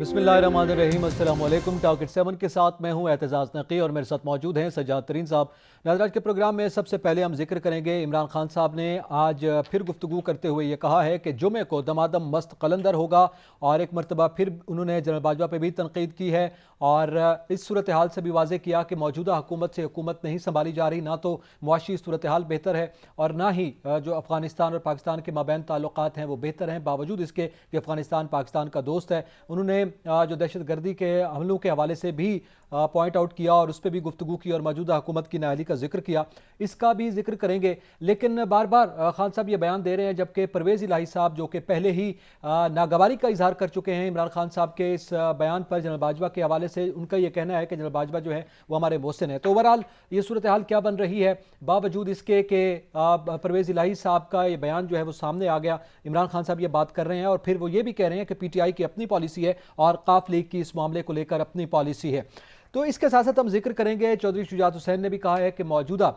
बिस्मिल्लाहिर्रहमानिर्रहीम, अस्सलाम वालेकुम। टारगेट 7 के साथ मैं हूं एतजाज़ नकी और मेरे साथ मौजूद हैं सज्जाद तरीन साहब। नाज़रीन, के प्रोग्राम में सबसे पहले हम जिक्र करेंगे इमरान खान साहब ने आज फिर गुफ्तगू करते हुए ये कहा है कि जुमे को दमादम मस्त कलंदर होगा और एक मरतबा फिर उन्होंने जनरल बाजवा पर भी तनकीद की है और इस सूरत हाल से भी वाज़े किया कि मौजूदा हुकूमत से हुकूमत नहीं संभाली जा रही, ना तो मुआशी सूरत हाल बेहतर है और ना ही जो अफगानिस्तान और पाकिस्तान के माबैन ताल्लुकात हैं वो बेहतर हैं, बावजूद इसके कि अफगानिस्तान पाकिस्तान का दोस्त है। उन्होंने जो दहशत गर्दी के हमलों के हवाले से भी पॉइंट आउट किया और उस पर भी गुफ्तगू की और मौजूदा हुकूमत की नाअहली का जिक्र किया, इसका भी जिक्र करेंगे। लेकिन बार बार खान साहब ये बयान दे रहे हैं, जबकि परवेज़ इलाही साहब जो कि पहले ही नागवारी का इजहार कर चुके हैं इमरान खान साहब के इस बयान पर जनरल बाजवा के हवाले से। उनका ये कहना है कि जनरल बाजवा जो है वो हमारे मोहसिन है। तो ओवरऑल ये सूरत हाल क्या बन रही है, बावजूद इसके कि परवेज़ इलाही साहब का ये बयान जो है वो सामने आ गया, इमरान खान साहब ये बात कर रहे हैं और फिर वो ये भी कह रहे हैं कि PTI की अपनी पॉलिसी है और काफ लीग की इस मामले को लेकर अपनी पॉलिसी है। तो इसके साथ साथ हम जिक्र करेंगे, चौधरी शुजात हुसैन ने भी कहा है कि मौजूदा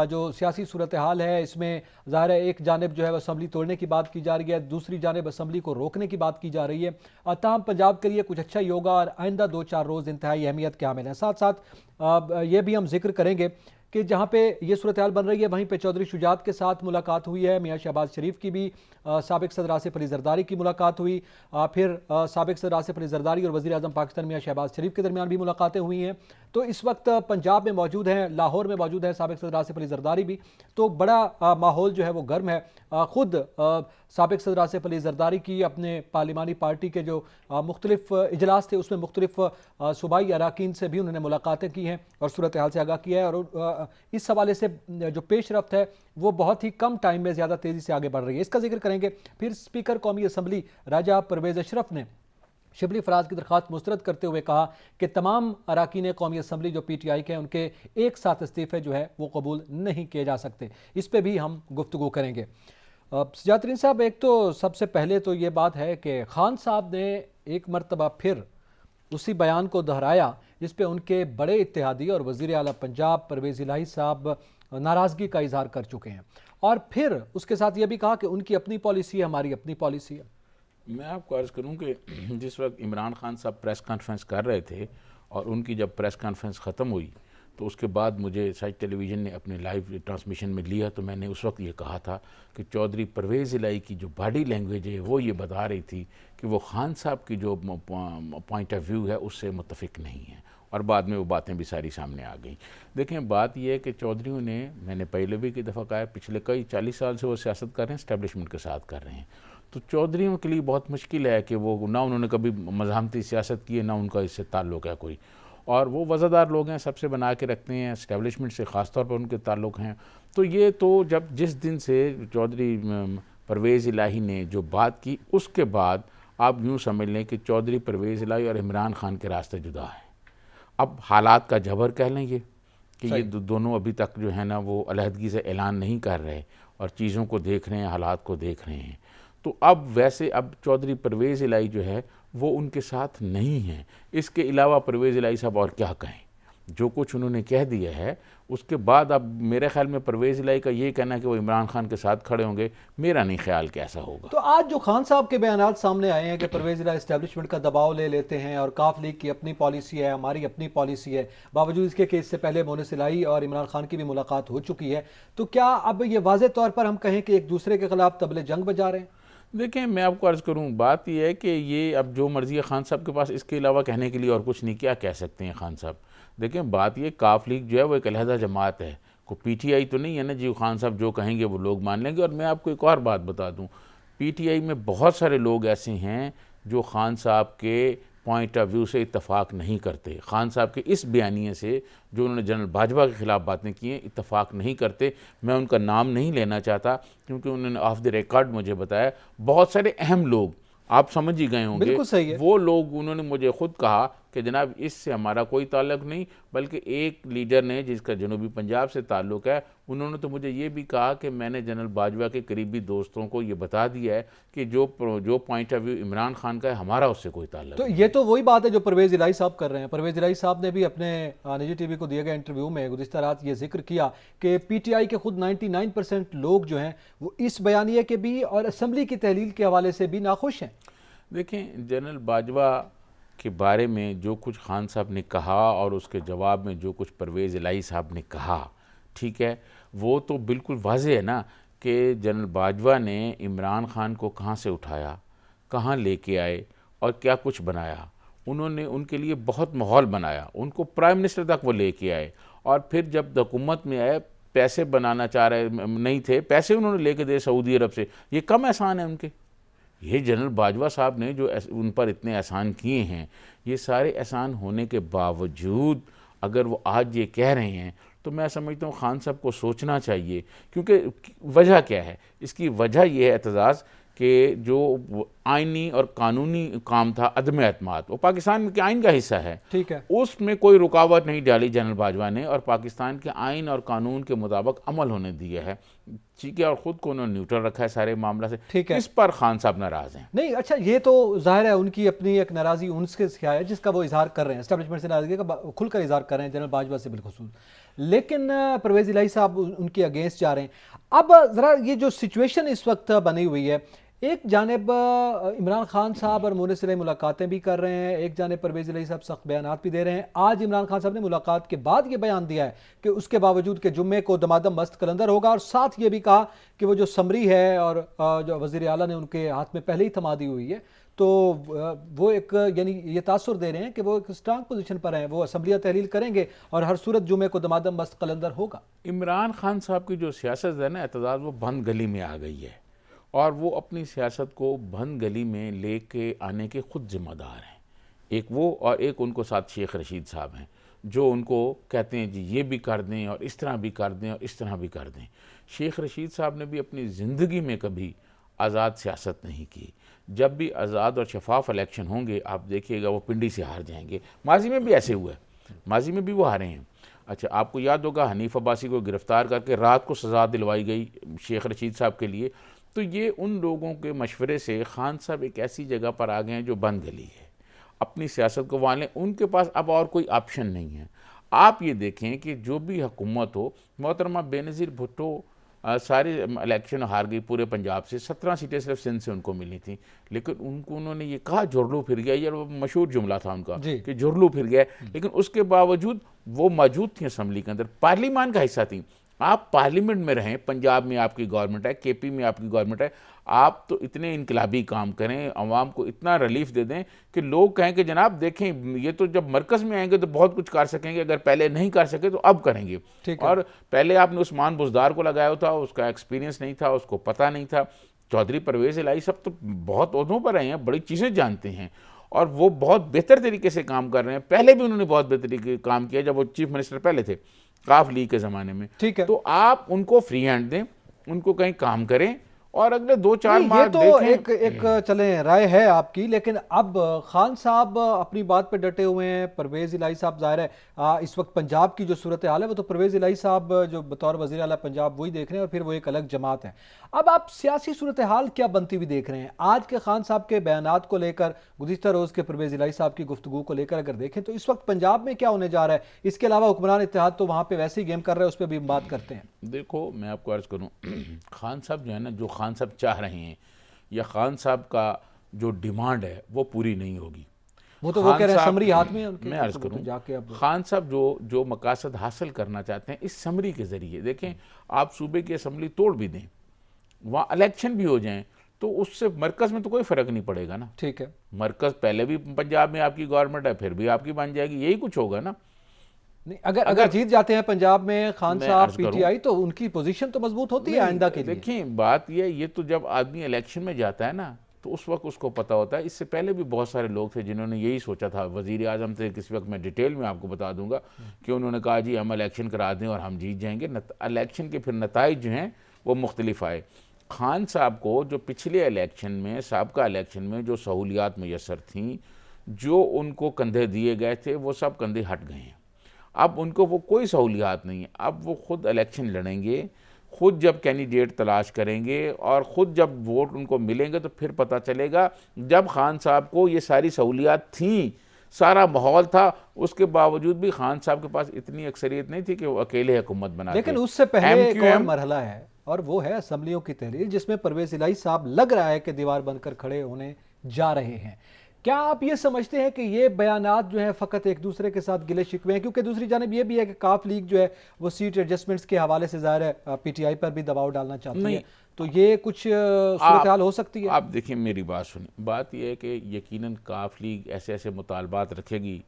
जो सियासी सूरत हाल है इसमें ज़ाहिर है एक जानिब जो है असम्बली तोड़ने की बात की जा रही है, दूसरी जानिब असम्बली को रोकने की बात की जा रही है। ताहम पंजाब के लिए कुछ अच्छा ही होगा और आइंदा 2-4 रोज़ इंतहाई अहमियत के हामिल हैं। साथ साथ ये भी हम जिक्र करेंगे कि जहाँ पे ये सूरत हाल बन रही है वहीं पे चौधरी शुजात के साथ मुलाकात हुई है, मियाँ शहबाज शरीफ की भी साबिक सदर आसिफ अली जरदारी की मुलाकात हुई, फिर साबिक सदर आसिफ अली जरदारी और वज़ीर आज़म पाकिस्तान मियाँ शहबाज शरीफ के दरमियान भी मुलाकातें हुई हैं। तो इस वक्त पंजाब में मौजूद हैं, लाहौर में मौजूद है साबिक सदर आसिफ अली जरदारी भी, तो बड़ा माहौल जो है वो गर्म है। ख़ुद साबिक सदर आसिफ अली जरदारी की अपने पार्लिमानी पार्टी के जो मुख्तलिफ इजलास थे उसमें मुख्तलिफ सूबाई अराकीन से भी उन्होंने मुलाकातें की हैं और सूरत हाल से आगाह किया है और इस हवाले से जो पेश रफ्त है वो बहुत ही कम टाइम में ज़्यादा तेज़ी से आगे बढ़ रही है, इसका जिक्र करेंगे। फिर स्पीकर कौमी असम्बली राजा परवेज़ अशरफ ने शिबली फराज की दरख्वास्त मुस्तरद करते हुए कहा कि तमाम अराकीन कौमी असम्बली जो PTI के हैं उनके एक साथ इस्तीफ़े जो है वो कबूल नहीं किए जा सकते, इस पर भी हम गुफ्तगू करेंगे। सज्जाद तरीन साहब, एक तो सबसे पहले तो ये बात है कि खान साहब ने एक मरतबा फिर उसी बयान को दोहराया जिस पे उनके बड़े इत्तेहादी और वज़ीर आला पंजाब परवेज़ इलाही साहब नाराज़गी का इजहार कर चुके हैं और फिर उसके साथ ये भी कहा कि उनकी अपनी पॉलिसी है, हमारी अपनी पॉलिसी है। मैं आपको अर्ज़ करूं कि जिस वक्त इमरान खान साहब प्रेस कॉन्फ्रेंस कर रहे थे और उनकी जब प्रेस कॉन्फ्रेंस ख़त्म हुई तो उसके बाद मुझे सच टेलीविज़न ने अपने लाइव ट्रांसमिशन में लिया, तो मैंने उस वक्त ये कहा था कि चौधरी परवेज़ इलाही की जो बॉडी लैंग्वेज है वो ये बता रही थी कि वो खान साहब की जो पॉइंट ऑफ व्यू है उससे मुत्तफिक नहीं है, और बाद में वो बातें भी सारी सामने आ गई। देखें, बात यह है कि चौधरीयों ने, मैंने पहले भी कई दफ़ा कहा है, पिछले कई 40 साल से वो सियासत कर रहे हैं, इस्टेब्लिशमेंट के साथ कर रहे हैं। तो चौधरीयों के लिए बहुत मुश्किल है कि वो ना उन्होंने कभी मज़ाहमती सियासत की है, ना उनका इससे ताल्लुक़ है कोई, और वो वज़ादार लोग हैं, सबसे बना के रखते हैं, इस्टेब्लिशमेंट से ख़ास तौर पर उनके ताल्लुक़ हैं। तो ये तो जब जिस दिन से चौधरी परवेज़ इलाही ने जो बात की उसके बाद आप यूँ समझ लें कि चौधरी परवेज़ इलाही और इमरान खान के रास्ते जुदा हैं। अब हालात का जबर कह लें ये कि ये दोनों अभी तक जो है ना वो अलहदगी से ऐलान नहीं कर रहे और चीज़ों को देख रहे हैं, हालात को देख रहे हैं। तो अब वैसे अब चौधरी परवेज़ इलाही जो है वो उनके साथ नहीं है। इसके अलावा परवेज़ इलाही साहब और क्या कहें, जो कुछ उन्होंने कह दिया है उसके बाद अब मेरे ख्याल में परवेज़ इलाही का ये कहना है कि वो इमरान खान के साथ खड़े होंगे, मेरा नहीं ख्याल कि ऐसा होगा। तो आज जो खान साहब के बयान सामने आए हैं कि परवेज़ इलाही एस्टेब्लिशमेंट का दबाव ले लेते हैं और काफ लीग की अपनी पॉलिसी है, हमारी अपनी पॉलिसी है, बावजूद इसके कि इससे पहले मोनिस इलाही और इमरान खान की भी मुलाकात हो चुकी है, तो क्या अब ये वाज़ेह तौर पर हम कहें कि एक दूसरे के खिलाफ तबले जंग बजा रहे हैं? देखें, मैं आपको अर्ज़ करूं, बात यह है कि ये अब जो मर्ज़ी है खान साहब के पास, इसके अलावा कहने के लिए और कुछ नहीं, क्या कह सकते हैं खान साहब। देखें, बात ये काफ लीग जो है वो एक अलहदा जमात है, को PTI तो नहीं है ना जी खान साहब जो कहेंगे वो लोग मान लेंगे। और मैं आपको एक और बात बता दूं, PTI में बहुत सारे लोग ऐसे हैं जो खान साहब के पॉइंट ऑफ व्यू से इत्तफाक नहीं करते, खान साहब के इस बयानिए से जो उन्होंने जनरल बाजवा के ख़िलाफ़ बातें की हैं इत्तफाक नहीं करते। मैं उनका नाम नहीं लेना चाहता क्योंकि उन्होंने ऑफ द रिकॉर्ड मुझे बताया बहुत सारे अहम लोग, आप समझ ही गए होंगे, बिल्कुल सही है। वो लोग उन्होंने मुझे खुद कहा कि जनाब इससे हमारा कोई ताल्लुक़ नहीं, बल्कि एक लीडर ने जिसका जनूबी पंजाब से ताल्लुक़ है, उन्होंने तो मुझे ये भी कहा कि मैंने जनरल बाजवा के करीबी दोस्तों को ये बता दिया है कि जो point of view Imran Khan का है हमारा उससे कोई ताल्लुक़ तो नहीं। ये तो वही बात है जो परवेज़ इलाही साहब कर रहे हैं। परवेज़ इलाही साहब ने भी अपने निजी TV को दिए गए इंटरव्यू में गुज़िश्ता रात ये जिक्र किया कि PTI के खुद 99% लोग जो हैं वो इस बयानिए के भी और असम्बली की तहलील के हवाले से भी नाखुश हैं। देखें, जनरल बाजवा के बारे में जो कुछ खान साहब ने कहा और उसके जवाब में जो कुछ परवेज़ इलाही साहब ने कहा, ठीक है, वो तो बिल्कुल वाज़ेह है ना कि जनरल बाजवा ने इमरान खान को कहाँ से उठाया, कहाँ लेके आए और क्या कुछ बनाया। उन्होंने उनके लिए बहुत माहौल बनाया, उनको प्राइम मिनिस्टर तक वो लेके आए, और फिर जब हुकूमत में आए पैसे बनाना चाह रहे नहीं थे, पैसे उन्होंने लेके दे सऊदी अरब से। ये कम एहसान है उनके? ये जनरल बाजवा साहब ने जो उन पर इतने एहसान किए हैं, ये सारे एहसान होने के बावजूद अगर वो आज ये कह रहे हैं तो मैं समझता हूँ खान साहब को सोचना चाहिए। क्योंकि वजह क्या है इसकी? वजह यह है एतजाज़ कि जो आइनी और कानूनी काम था अदम एतमाद, वो पाकिस्तान के आइन का हिस्सा है, ठीक है, उसमें कोई रुकावट नहीं डाली जनरल बाजवा ने और पाकिस्तान के आइन और कानून के मुताबिक अमल होने दिया है, ठीक है, और ख़ुद को उन्होंने न्यूट्रल रखा है सारे मामला से। ठीक है, इस पर खान साहब नाराज़ हैं। नहीं, अच्छा, ये तो जाहिर है उनकी अपनी एक नाराज़ी उनसे क्या है जिसका वो इजहार कर रहे हैं, एस्टेब्लिशमेंट से नाराज़गी का खुलकर इजहार कर रहे हैं जनरल बाजवा से बिलखुसूस। लेकिन परवेज़ इलाही साहब उनके अगेंस्ट जा रहे हैं। अब ज़रा ये जो सिचुएशन इस वक्त बनी हुई है, एक जानिब इमरान खान साहब और मोहन इस्लाही मुलाकातें भी कर रहे हैं, एक जानिब परवेज़ इलाही साहब सख्त बयानात भी दे रहे हैं। आज इमरान खान साहब ने मुलाकात के बाद ये बयान दिया है कि उसके बावजूद कि जुम्मे को दमादम मस्त कलंदर होगा, और साथ ये भी कहा कि वो जो समरी है और जो वज़ीर आला ने उनके हाथ में पहले ही थमा दी हुई है, तो वो एक यानी ये तासुर दे रहे हैं कि वो एक स्ट्रांग पोजीशन पर हैं, वो असम्बलियाँ तहलील करेंगे और हर सूरत जुम्मे को दमादम मस्त कलंदर होगा। इमरान खान साहब की जो सियासत है ना एतजाज़, वो बंद गली में आ गई है और वो अपनी सियासत को बंद गली में लेके आने के खुद जिम्मेदार हैं। एक वो और एक उनको साथ शेख रशीद साहब हैं जो उनको कहते हैं जी ये भी कर दें और इस तरह भी कर दें और इस तरह भी कर दें। शेख रशीद साहब ने भी अपनी ज़िंदगी में कभी आज़ाद सियासत नहीं की। जब भी आज़ाद और शफाफ इलेक्शन होंगे आप देखिएगा वो पिंडी से हार जाएंगे। माजी में भी ऐसे हुआ है, माजी में भी वो हारे हैं। अच्छा, आपको याद होगा हनीफ अब्बासी को गिरफ़्तार करके रात को सज़ा दिलवाई गई शेख रशीद साहब के लिए। तो ये उन लोगों के मशवरे से खान साहब एक ऐसी जगह पर आ गए हैं जो बंद गली है, अपनी सियासत को वालें, उनके पास अब और कोई ऑप्शन नहीं है। आप ये देखें कि जो भी हुकूमत हो, मोहतरमा बेनज़ीर भुट्टो सारे इलेक्शन हार गई पूरे पंजाब से, 17 सीटें सिर्फ सिंध से उनको मिली थी, लेकिन उन्होंने ये कहा जुर्लू फिर गया, ये मशहूर जुमला था उनका कि जुर्लू फिर गया, लेकिन उसके बावजूद वो मौजूद थी असम्बली के अंदर, पार्लियामान का हिस्सा थी। आप पार्लियामेंट में रहें, पंजाब में आपकी गवर्नमेंट है, केपी में आपकी गवर्नमेंट है, आप तो इतने इनकलाबी काम करें, अवाम को इतना रिलीफ दे दें कि लोग कहें कि जनाब देखें ये तो जब मरकज़ में आएंगे तो बहुत कुछ कर सकेंगे, अगर पहले नहीं कर सके तो अब करेंगे। और पहले आपने उस्मान बुज़दार को लगाया था, उसका एक्सपीरियंस नहीं था, उसको पता नहीं था। चौधरी परवेज़ इलाही सब तो बहुत ओहदों पर रहे हैं, बड़ी चीज़ें जानते हैं और वो बहुत बेहतर तरीके से काम कर रहे हैं। पहले भी उन्होंने बहुत बेहतर तरीके काम किया जब वो चीफ मिनिस्टर पहले थे काफ लीग के ज़माने में। ठीक है, तो आप उनको फ्री हैंड दें, उनको कहीं काम करें और अगले 2-4 माह तो देखें। एक चलें राय है आपकी, लेकिन अब खान साहब अपनी बात पे डटे हुए हैं। परवेज़ इलाही साहब जाहिर है इस वक्त पंजाब की जो सूरत हाल है वो तो परवेज़ इलाही साहब जो बतौर वज़ीर आला पंजाब वही देख रहे हैं और फिर वो एक अलग जमात है। अब आप सियासी सूरत हाल क्या बनती हुई देख रहे हैं? आज के खान साहब के बयानात को लेकर, गुज़िश्ता रोज़ के परवेज़ इलाही साहब की गुफ्तगू को लेकर अगर देखें तो इस वक्त पंजाब में क्या होने जा रहा है? इसके अलावा हुक्मरान इत्तेहाद तो वहाँ पर वैसे ही गेम कर रहे हैं, उस पर भी हम बात करते हैं। देखो मैं आपको अर्ज़ करूँ, खान साहब जो है ना, जो खान साहब चाह रहे हैं या खान साहब का जो डिमांड है वो पूरी नहीं होगी। वो तो वो कह रहे हैं समरी हाथ में उनके। मैं अर्ज़ करूँ, खान साहब जो मकासद हासिल करना चाहते हैं इस समरी के ज़रिए, देखें आप सूबे की असम्बली तोड़ भी दें, वहाँ इलेक्शन भी हो जाएं, तो उससे मरकज़ में तो कोई फ़र्क नहीं पड़ेगा ना। ठीक है, मरकज़ पहले भी पंजाब में आपकी गवर्नमेंट है, फिर भी आपकी बन जाएगी, यही कुछ होगा ना। नहीं, अगर जीत जाते हैं पंजाब में खान साहब पीटीआई, तो उनकी पोजीशन तो मजबूत होती है आइंदा के लिए। देखिए बात ये तो जब आदमी इलेक्शन में जाता है ना तो उस वक्त उसको पता होता है। इससे पहले भी बहुत सारे लोग थे जिन्होंने यही सोचा था। वज़ीर आज़म थे किसी वक्त, मैं डिटेल में आपको बता दूंगा कि उन्होंने कहा जी हम इलेक्शन करा दें और हम जीत जाएंगे। इलेक्शन के फिर नताइज जो हैं वो मुख्तलिफ आए। खान साहब को जो पिछले इलेक्शन में, साबका इलेक्शन में जो सहूलियात मैसर थीं, जो उनको कंधे दिए गए थे, वो सब कंधे हट गए हैं। अब उनको वो कोई सहूलियात नहीं है। अब वो खुद इलेक्शन लड़ेंगे, खुद जब कैंडिडेट तलाश करेंगे और ख़ुद जब वोट उनको मिलेंगे तो फिर पता चलेगा। जब खान साहब को ये सारी सहूलियात थी, सारा माहौल था, उसके बावजूद भी खान साहब के पास इतनी अक्सरियत नहीं थी कि वो अकेले हुकूमत बना। लेकिन उससे पहले एक और मरहला है और वो है असम्बलियों की तहरीर, जिसमें परवेज़ इलाही साहब लग रहा है कि दीवार बनकर खड़े होने जा रहे हैं। क्या आप ये समझते हैं कि ये बयानात जो हैं फ़कत एक दूसरे के साथ गिले शिकवे हैं, क्योंकि दूसरी जानब ये भी है कि काफ लीग जो है वो सीट एडजस्टमेंट्स के हवाले से ज़ाहिर है पीटीआई पर भी दबाव डालना चाहती नहीं, है, तो ये कुछ सूरत हाल हो सकती है? आप देखिए, मेरी बात सुनिए, बात यह है कि यकीनन काफ लीग ऐसे ऐसे मुतालबात रखेगी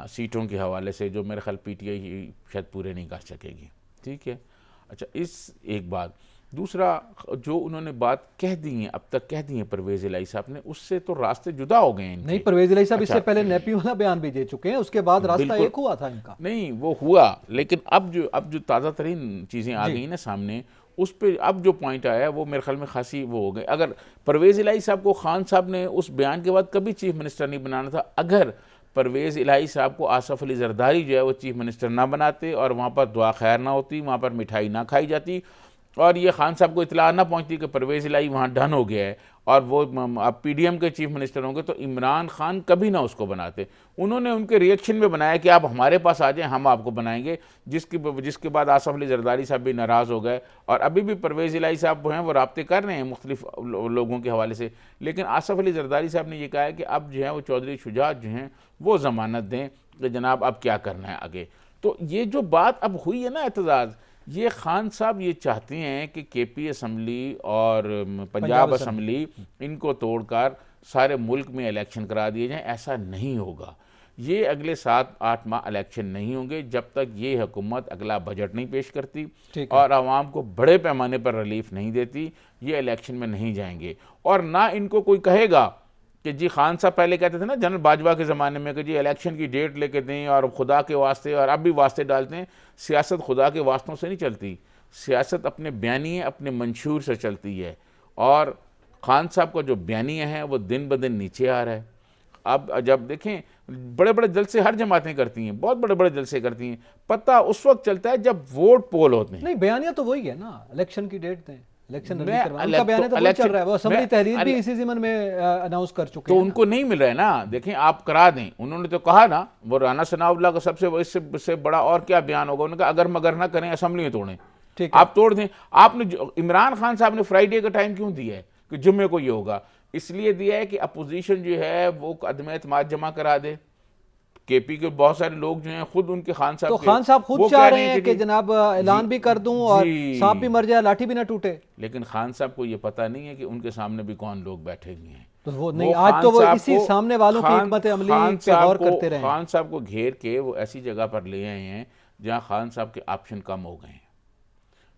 सीटों के हवाले से जो मेरे ख्याल पीटीआई शायद पूरे नहीं कर सकेगी, ठीक है। अच्छा, इस एक बात, दूसरा जो उन्होंने बात कह दी है, अब तक कह दी है परवेज़ इलाही साहब ने, उससे तो रास्ते जुदा हो गए हैं नहीं, परवेज़ इलाही साहब अच्छा, इससे पहले नेपी वाला बयान भी दे चुके हैं, उसके बाद रास्ता बिल्कुल एक हुआ था इनका। नहीं, वो हुआ, लेकिन अब जो ताज़ा तरीन चीज़ें आ गई ना सामने, उस पर अब जो पॉइंट आया है वो मेरे ख्याल में खासी वो हो गए। अगर परवेज़ इलाही साहब को खान साहब ने उस बयान के बाद कभी चीफ मिनिस्टर नहीं बनाना था, अगर परवेज़ इलाही साहब को आसफ़ अली ज़रदारी जो है वो चीफ मिनिस्टर ना बनाते और वहाँ पर दुआ खैर ना होती, वहाँ पर मिठाई ना खाई जाती और ये खान साहब को इतला ना पहुँचती कि परवेज़ इलाही वहाँ डन हो गया है और वो अब पीडीएम के चीफ मिनिस्टर होंगे, तो इमरान खान कभी ना उसको बनाते। उन्होंने उनके रिएक्शन में बनाया कि आप हमारे पास आ जाएं, हम आपको बनाएंगे, जिसके बाद आसफ़ अली ज़रदारी साहब भी नाराज़ हो गए और अभी भी परवेज़ इलाही साहब जो हैं वो राब्ते कर रहे हैं मुख्तलिफ लोगों के हवाले से। लेकिन आसफ़ अली ज़रदारी साहब ने यह कहा है कि अब जो है वो चौधरी शुजात जो हैं वो ज़मानत दें कि जनाब अब क्या करना है आगे। तो ये जो बात अब हुई है ना एहतजाज, ये खान साहब ये चाहते हैं कि केपी असम्बली और पंजाब असम्बली इनको तोड़कर सारे मुल्क में इलेक्शन करा दिए जाएं। ऐसा नहीं होगा, ये अगले 7-8 माह इलेक्शन नहीं होंगे जब तक ये हुकूमत अगला बजट नहीं पेश करती और आवाम को बड़े पैमाने पर रिलीफ नहीं देती, ये इलेक्शन में नहीं जाएंगे। और ना इनको कोई कहेगा कि जी खान साहब पहले कहते थे ना जनरल बाजवा के ज़माने में कि जी इलेक्शन की डेट लेके दें और खुदा के वास्ते, और अब भी वास्ते डालते हैं। सियासत खुदा के वास्तों से नहीं चलती, सियासत अपने बयानिए अपने मंशूर से चलती है और खान साहब का जो बयानिया है वो दिन ब दिन नीचे आ रहा है। अब जब देखें बड़े बड़े जलसे हर जमातें करती हैं, बहुत बड़े बड़े जलसे करती हैं, पता उस वक्त चलता है जब वोट पोल होते हैं। नहीं, बयानिया तो वही है ना, इलेक्शन की डेट दें, इलेक्शन उनका बयान तो वही चल रहा है, वो असेंबली तहरीर भी इसी ज़मन में अनाउंस कर चुके तो हैं। उनको नहीं मिल रहा है ना, देखें आप करा दें। उन्होंने तो कहा ना, वो राना सनाउल्लाह का सबसे इससे बड़ा और क्या बयान होगा, उन्होंने कहा अगर मगर ना करें असेंबली में तोड़ें। आप तोड़ दें। आपने इमरान खान साहब ने फ्राइडे का टाइम क्यों दिया है कि जुम्मे को ये होगा? इसलिए दिया है कि अपोजिशन जो है वो अदम एतमाद जमा करा दे। केपी के बहुत सारे लोग जो हैं खुद उनके खान साहब, तो खान साहब खुद चाह रहे हैं कि जनाब ऐलान भी कर दूं और सांप भी मर जाए लाठी भी ना टूटे। लेकिन खान साहब को ये पता नहीं है कि उनके सामने भी कौन लोग बैठे हुए हैं। तो वो नहीं, आज तो वो इसी सामने वालों की हिकमत अमली पे गौर करते रहे। खान साहब को घेर के वो ऐसी जगह पर ले आए हैं जहां खान साहब के ऑप्शन कम हो गए हैं।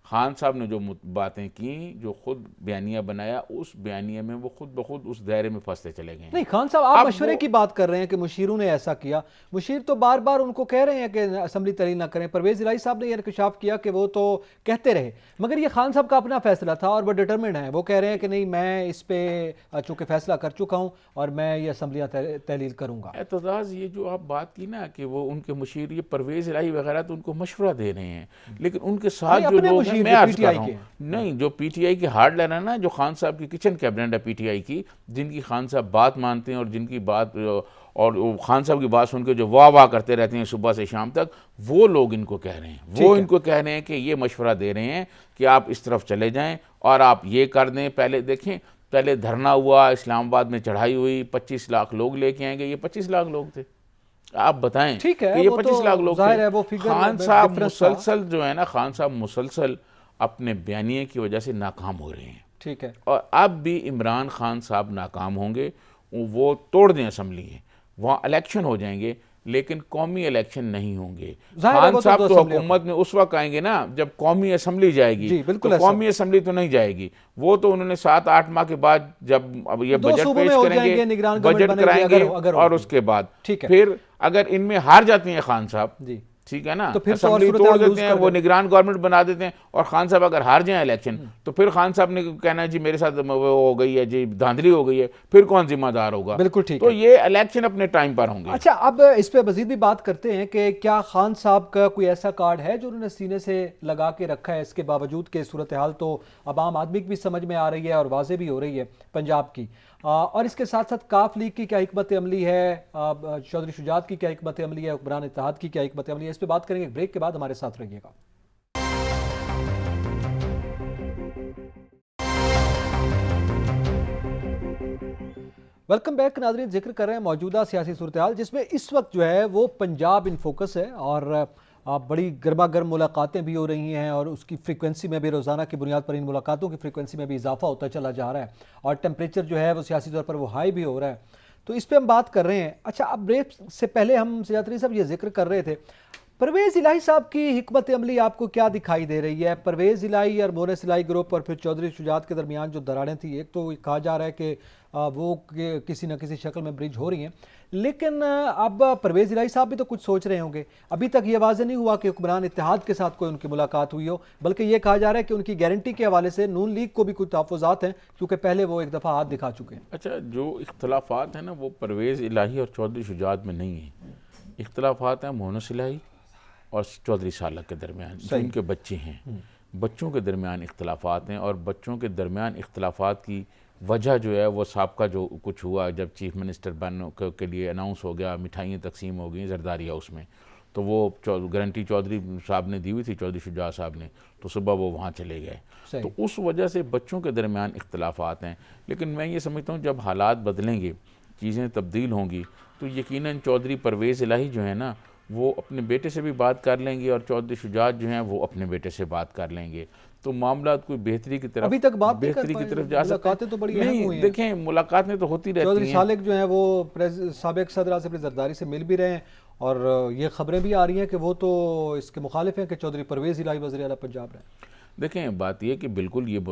खान साहब ने जो बातें की, जो खुद बयानिया बनाया, उस बयानिया में वो खुद ब खुद उस दायरे में फंसते चले गए। नहीं खान साहब, आप मशवरे की बात कर रहे हैं कि मुशीरों ने ऐसा किया। मुशीर तो बार बार उनको कह रहे हैं कि असेंबली तहरीर ना करें। परवेज़ इलाही साहब ने यह इंकशाफ किया कि वो तो कहते रहे, मगर ये खान साहब का अपना फैसला था और वो डिटरमिन्ड है। वो कह रहे हैं कि नहीं, मैं इस पर चूँकि फैसला कर चुका हूँ और मैं ये असम्बलियाँ तहलील करूँगा। एतजाज़ ये जो आप बात की ना कि वो उनके मुशीर, ये परवेज़ इलाही वगैरह तो उनको मशवरा दे रहे हैं, लेकिन उनके साथ जो लोग हैं, मैं अर्ज़ कर रहा हूँ, नहीं, जो पीटीआई के हार्ड लाइन है ना, जो खान साहब की किचन कैबिनेट है पीटीआई की, जिनकी खान साहब बात मानते हैं और जिनकी बात और खान साहब की बात सुन के जो वाह वाह करते रहते हैं सुबह से शाम तक, वो लोग इनको कह रहे हैं, वो इनको कह रहे हैं कि ये मशवरा दे रहे हैं कि आप इस तरफ चले जाएं और आप ये कर दें। पहले देखें, पहले धरना हुआ, इस्लामाबाद में चढ़ाई हुई, 25 लाख लोग लेके आएंगे। ये 25 लाख लोग थे, आप बताएं ठीक है, कि ये 25 लाख लोग थे। खान साहब मुसलसल जो है ना, खान साहब मुसलसल अपने बयानिए की वजह से नाकाम हो रहे हैं। ठीक है, और अब भी इमरान खान साहब नाकाम होंगे, वो तोड़ दें असेंबली, वहाँ इलेक्शन हो जाएंगे, लेकिन कौमी इलेक्शन नहीं होंगे। खान साहब तो हुकूमत में उस वक्त आएंगे ना जब कौमी असेंबली जाएगी, तो कौमी असेंबली तो नहीं जाएगी। वो तो उन्होंने 7-8 माह के बाद जब अब ये बजट पेश करेंगे, बजट कराएंगे और उसके बाद फिर अगर इनमें हार जाती हैं खान साहब, ठीक है ना, तो फिर असेंबली तोड़ देते हैं, वो निगरान गवर्नमेंट बना देते हैं। और खान साहब अगर हार जाए इलेक्शन, तो फिर खान साहब ने कहना है जी मेरे साथ वो हो गई है जी, धांधली हो गई है, फिर कौन जिम्मेदार होगा? बिल्कुल ठीक। तो ये इलेक्शन अपने टाइम पर होंगे। अच्छा, अब इस पे मजीद भी बात करते हैं कि क्या खान साहब का कोई ऐसा कार्ड है जो उन्होंने सीने से लगा के रखा है, इसके बावजूद के सूरत हाल तो अब आम आदमी की भी समझ में आ रही है और वाज़ेह भी हो रही है पंजाब की, और इसके साथ साथ काफ लीग की क्या हिकमत अमली है, चौधरी शुजात की क्या हिकमत अमली है, हुक्मरान इत्तेहाद की क्या हिकमत अमली है, इस पर बात करेंगे। ब्रेक के बाद हमारे साथ रहिएगा। वेलकम बैक नाज़रीन। जिक्र कर रहे हैं मौजूदा सियासी सूरत हाल जिसमें इस वक्त जो है वो पंजाब इन फोकस है और बड़ी गर्मा गर्म मुलाकातें भी हो रही हैं और उसकी फ्रीक्वेंसी में भी रोज़ाना की बुनियाद पर इन मुलाकातों की फ्रीक्वेंसी में भी इजाफा होता चला जा रहा है और टेम्परेचर जो है वो सियासी तौर पर वो हाई भी हो रहा है। तो इस पर हम बात कर रहे हैं। अच्छा, अब ब्रेक से पहले हम सजातरी साहब ये जिक्र कर रहे थे, परवेज़ इलाही साहब की हिकमत अमली आपको क्या दिखाई दे रही है? परवेज़ इलाही और मोरस इलाही ग्रुप और फिर चौधरी शुजात के दरमियान जो दरारें थी, एक तो कहा जा रहा है कि वो किसी न किसी शक्ल में ब्रिज हो रही हैं, लेकिन अब परवेज़ इलाही साहब भी तो कुछ सोच रहे होंगे। अभी तक ये वाज़ेह नहीं हुआ कि हुक्मरान इत्तेहाद के साथ कोई उनकी मुलाकात हुई हो, बल्कि ये कहा जा रहा है कि उनकी गारंटी के हवाले से नून लीग को भी कुछ तहफ़्फ़ुज़ात हैं क्योंकि पहले वो एक दफ़ा हाथ दिखा चुके हैं। अच्छा, जो इख्तलाफात हैं ना वो परवेज़ इलाही और चौधरी शुजात में नहीं है। इख्तलाफात हैं मोहनस इलाही और चौधरी सालक के दरमियान, जो उनके बच्चे हैं, बच्चों के दरमियान इख्तलाफात हैं। और बच्चों के दरमियान इख्तलाफात की वजह जो है वो साबका जो कुछ हुआ जब चीफ मिनिस्टर बनने के लिए अनाउंस हो गया, मिठाइयाँ तकसीम हो गई जरदारी हाउस में, तो वो गारंटी चौधरी साहब ने दी हुई थी, चौधरी शुजात साहब ने, तो सुबह वो वहाँ चले गए। तो उस वजह से बच्चों के दरमियान इख्तलाफात हैं। लेकिन मैं ये समझता हूँ जब हालात बदलेंगे, चीज़ें तब्दील होंगी, तो यकीनन चौधरी परवेज़ इलाही जो है ना वो अपने बेटे से भी बात कर लेंगे और चौधरी शुजात जो हैं वो अपने बेटे से बात कर लेंगे, तो मामला कोई बेहतरी की तरफ, अभी तक बात बेहतरी की तरफ जा सकते हैं। तो बड़ी नहीं, देखें, मुलाकातें तो होती रहती हैं। चौधरी सालिक जो है वो साबिक सदर आसिफ जरदारी से मिल भी रहे हैं और ये खबरें भी आ रही हैं कि वो तो इसके मुखालिफ हैं कि चौधरी परवेज़ इलाही वज़ीर आला पंजाब रहे। देखें, बात यह कि बिल्कुल ये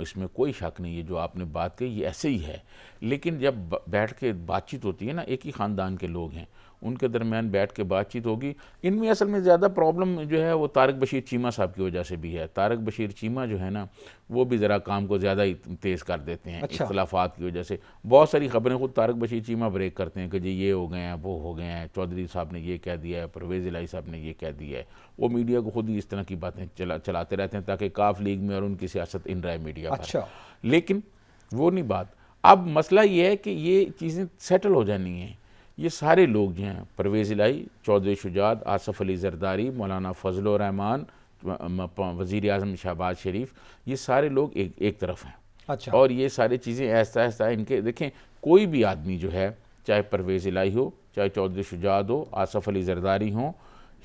इसमें कोई शक नहीं है, जो आपने बात कही ये ऐसे ही है। लेकिन जब बैठ के बातचीत होती है ना, एक ही ख़ानदान के लोग हैं, उनके दरमियान बैठ के बातचीत होगी। इनमें असल में ज़्यादा प्रॉब्लम जो है वो तारक बशीर चीमा साहब की वजह से भी है। तारक बशीर चीमा जो है ना वो भी ज़रा काम को ज़्यादा ही तेज़ कर देते हैं। अच्छा। इख्तलाफात की वजह से बहुत सारी खबरें खुद तारक बशीर चीमा ब्रेक करते हैं कि जी ये हो गए हैं, वो हो गए हैं, चौधरी साहब ने ये कह दिया है, परवेज़ इलाही साहब ने ये कह दिया है। वो मीडिया को खुद ही इस तरह की बातें चलाते रहते हैं ताकि काफ लीग में और उनकी सियासत इन रहे मीडिया पर। अच्छा। लेकिन वो नहीं बात। अब मसला ये है कि ये चीज़ें सेटल हो जानी हैं। ये सारे लोग जो हैं, परवेज़ इलाही, चौधरी शुजात, आसफ़ अली ज़रदारी, मौलाना फजल रहमान, वज़ीर आज़म शहबाज शरीफ, ये सारे लोग एक तरफ हैं। अच्छा। और ये सारी चीज़ें ऐसा ऐसा इनके, देखें, कोई भी आदमी जो है, चाहे परवेज़ इलाही हो, चाहे चौधरी शुजात हो, आसफ़ अली ज़रदारी हों,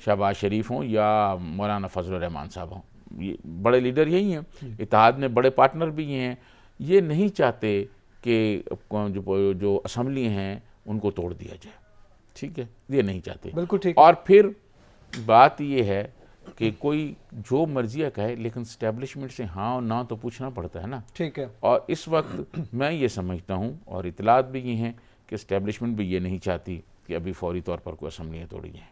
शहबाज शरीफ हों या मौलाना फजल रहमान साहब हों, ये बड़े लीडर यही हैं, इत्तेहाद में बड़े पार्टनर भी ये हैं। ये नहीं चाहते कि जो असम्बली हैं उनको तोड़ दिया जाए, ठीक है, ये नहीं चाहते। बिल्कुल ठीक। और फिर बात ये है कि कोई जो मर्जिया कहे, लेकिन स्टैब्लिशमेंट से हाँ और ना तो पूछना पड़ता है ना। ठीक है। और इस वक्त मैं ये समझता हूँ और इतलात भी ये हैं कि स्टैब्लिशमेंट भी ये नहीं चाहती कि अभी फौरी तौर पर कोई असम्बलियाँ तोड़ी जाएँ।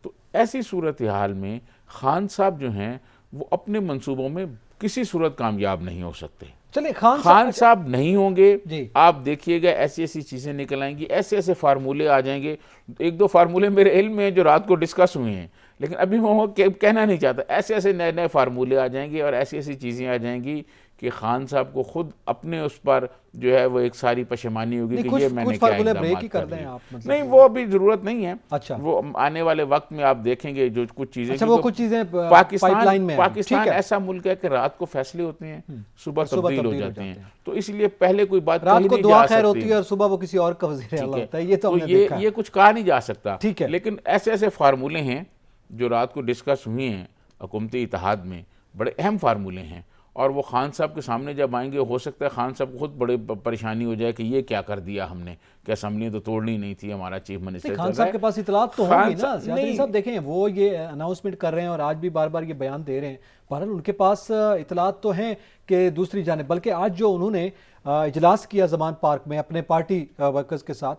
तो ऐसी सूरत हाल में खान साहब जो हैं वो अपने मंसूबों में किसी सूरत कामयाब नहीं हो सकते। चलिए, खान साहब नहीं होंगे, जी। आप देखिएगा ऐसी ऐसी चीज़ें निकल आएंगी, ऐसे ऐसे फार्मूले आ जाएंगे। एक दो फार्मूले मेरे इल्म में जो रात को डिस्कस हुए हैं, लेकिन अभी मैं वो कहना नहीं चाहता। ऐसे ऐसे नए नए फार्मूले आ जाएंगे और ऐसी ऐसी चीज़ें आ जाएंगी कि खान साहब को खुद अपने उस पर जो है वो एक सारी पशेमानी होगी कि ये मैंने क्या ब्रेक ही कर दें आप, मतलब नहीं, वो अभी ज़रूरत नहीं है। अच्छा। वो आने वाले वक्त में आप देखेंगे जो कुछ चीज़ें। अच्छा, वो कुछ चीज़ें पाकिस्तान ऐसा मुल्क है कि रात को फैसले होते हैं, सुबह तब्दील हो जाते हैं। तो इसलिए पहले कोई बात रात को दुआ खैर होती है और सुबह वो किसी और का वज़ीर आला होता है। ये तो ये कुछ कहा नहीं जा सकता। ठीक है। लेकिन ऐसे ऐसे फार्मूले हैं जो रात को डिस्कस हुए हैं हुकूमती इत्तेहाद में, बड़े अहम फार्मूले हैं। और वो खान साहब के सामने जब आएंगे, हो सकता है खान साहब को खुद बड़े परेशानी हो जाए कि ये क्या कर दिया हमने, कि असम्बली तो तोड़नी नहीं थी, हमारा चीफ मिनिस्टर। खान साहब के पास इतलात तो होंगी ना सियासी साहब। देखें, वो ये अनाउंसमेंट कर रहे हैं और आज भी बार बार ये बयान दे रहे हैं। बहरहाल उनके पास इतलात तो हैं कि दूसरी जानिब, बल्कि आज जो उन्होंने इजलास किया ज़मान पार्क में अपने पार्टी वर्कर्स के साथ,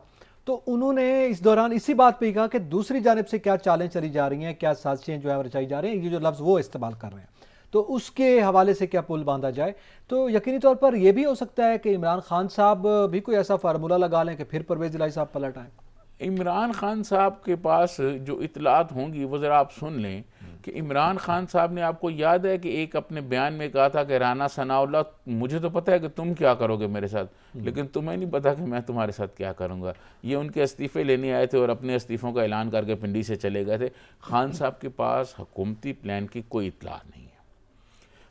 तो उन्होंने इस दौरान इसी बात पे ही कहा कि दूसरी जानिब से क्या चालें चली जा रही हैं, क्या साजिशें जो है रचाई जा रही हैं, ये जो लफ्ज़ वो इस्तेमाल कर रहे हैं, तो उसके हवाले से क्या पुल बांधा जाए। तो यकीनी तौर पर यह भी हो सकता है कि इमरान खान साहब भी कोई ऐसा फार्मूला लगा लें कि फिर परवेज़ इलाही साहब पलट आए। इमरान खान साहब के पास जो इतलात होंगी वो ज़रा आप सुन लें कि इमरान खान साहब ने, आपको याद है कि एक अपने बयान में कहा था कि राना सनाउल्लाह, मुझे तो पता है कि तुम क्या करोगे मेरे साथ, लेकिन तुम्हें नहीं पता कि मैं तुम्हारे साथ क्या करूँगा। ये उनके इस्तीफ़े लेने आए थे और अपने इस्तीफ़ों का ऐलान करके पिंडी से चले गए थे। खान साहब के पास हुकूमती प्लान की कोई इतलात नहीं है।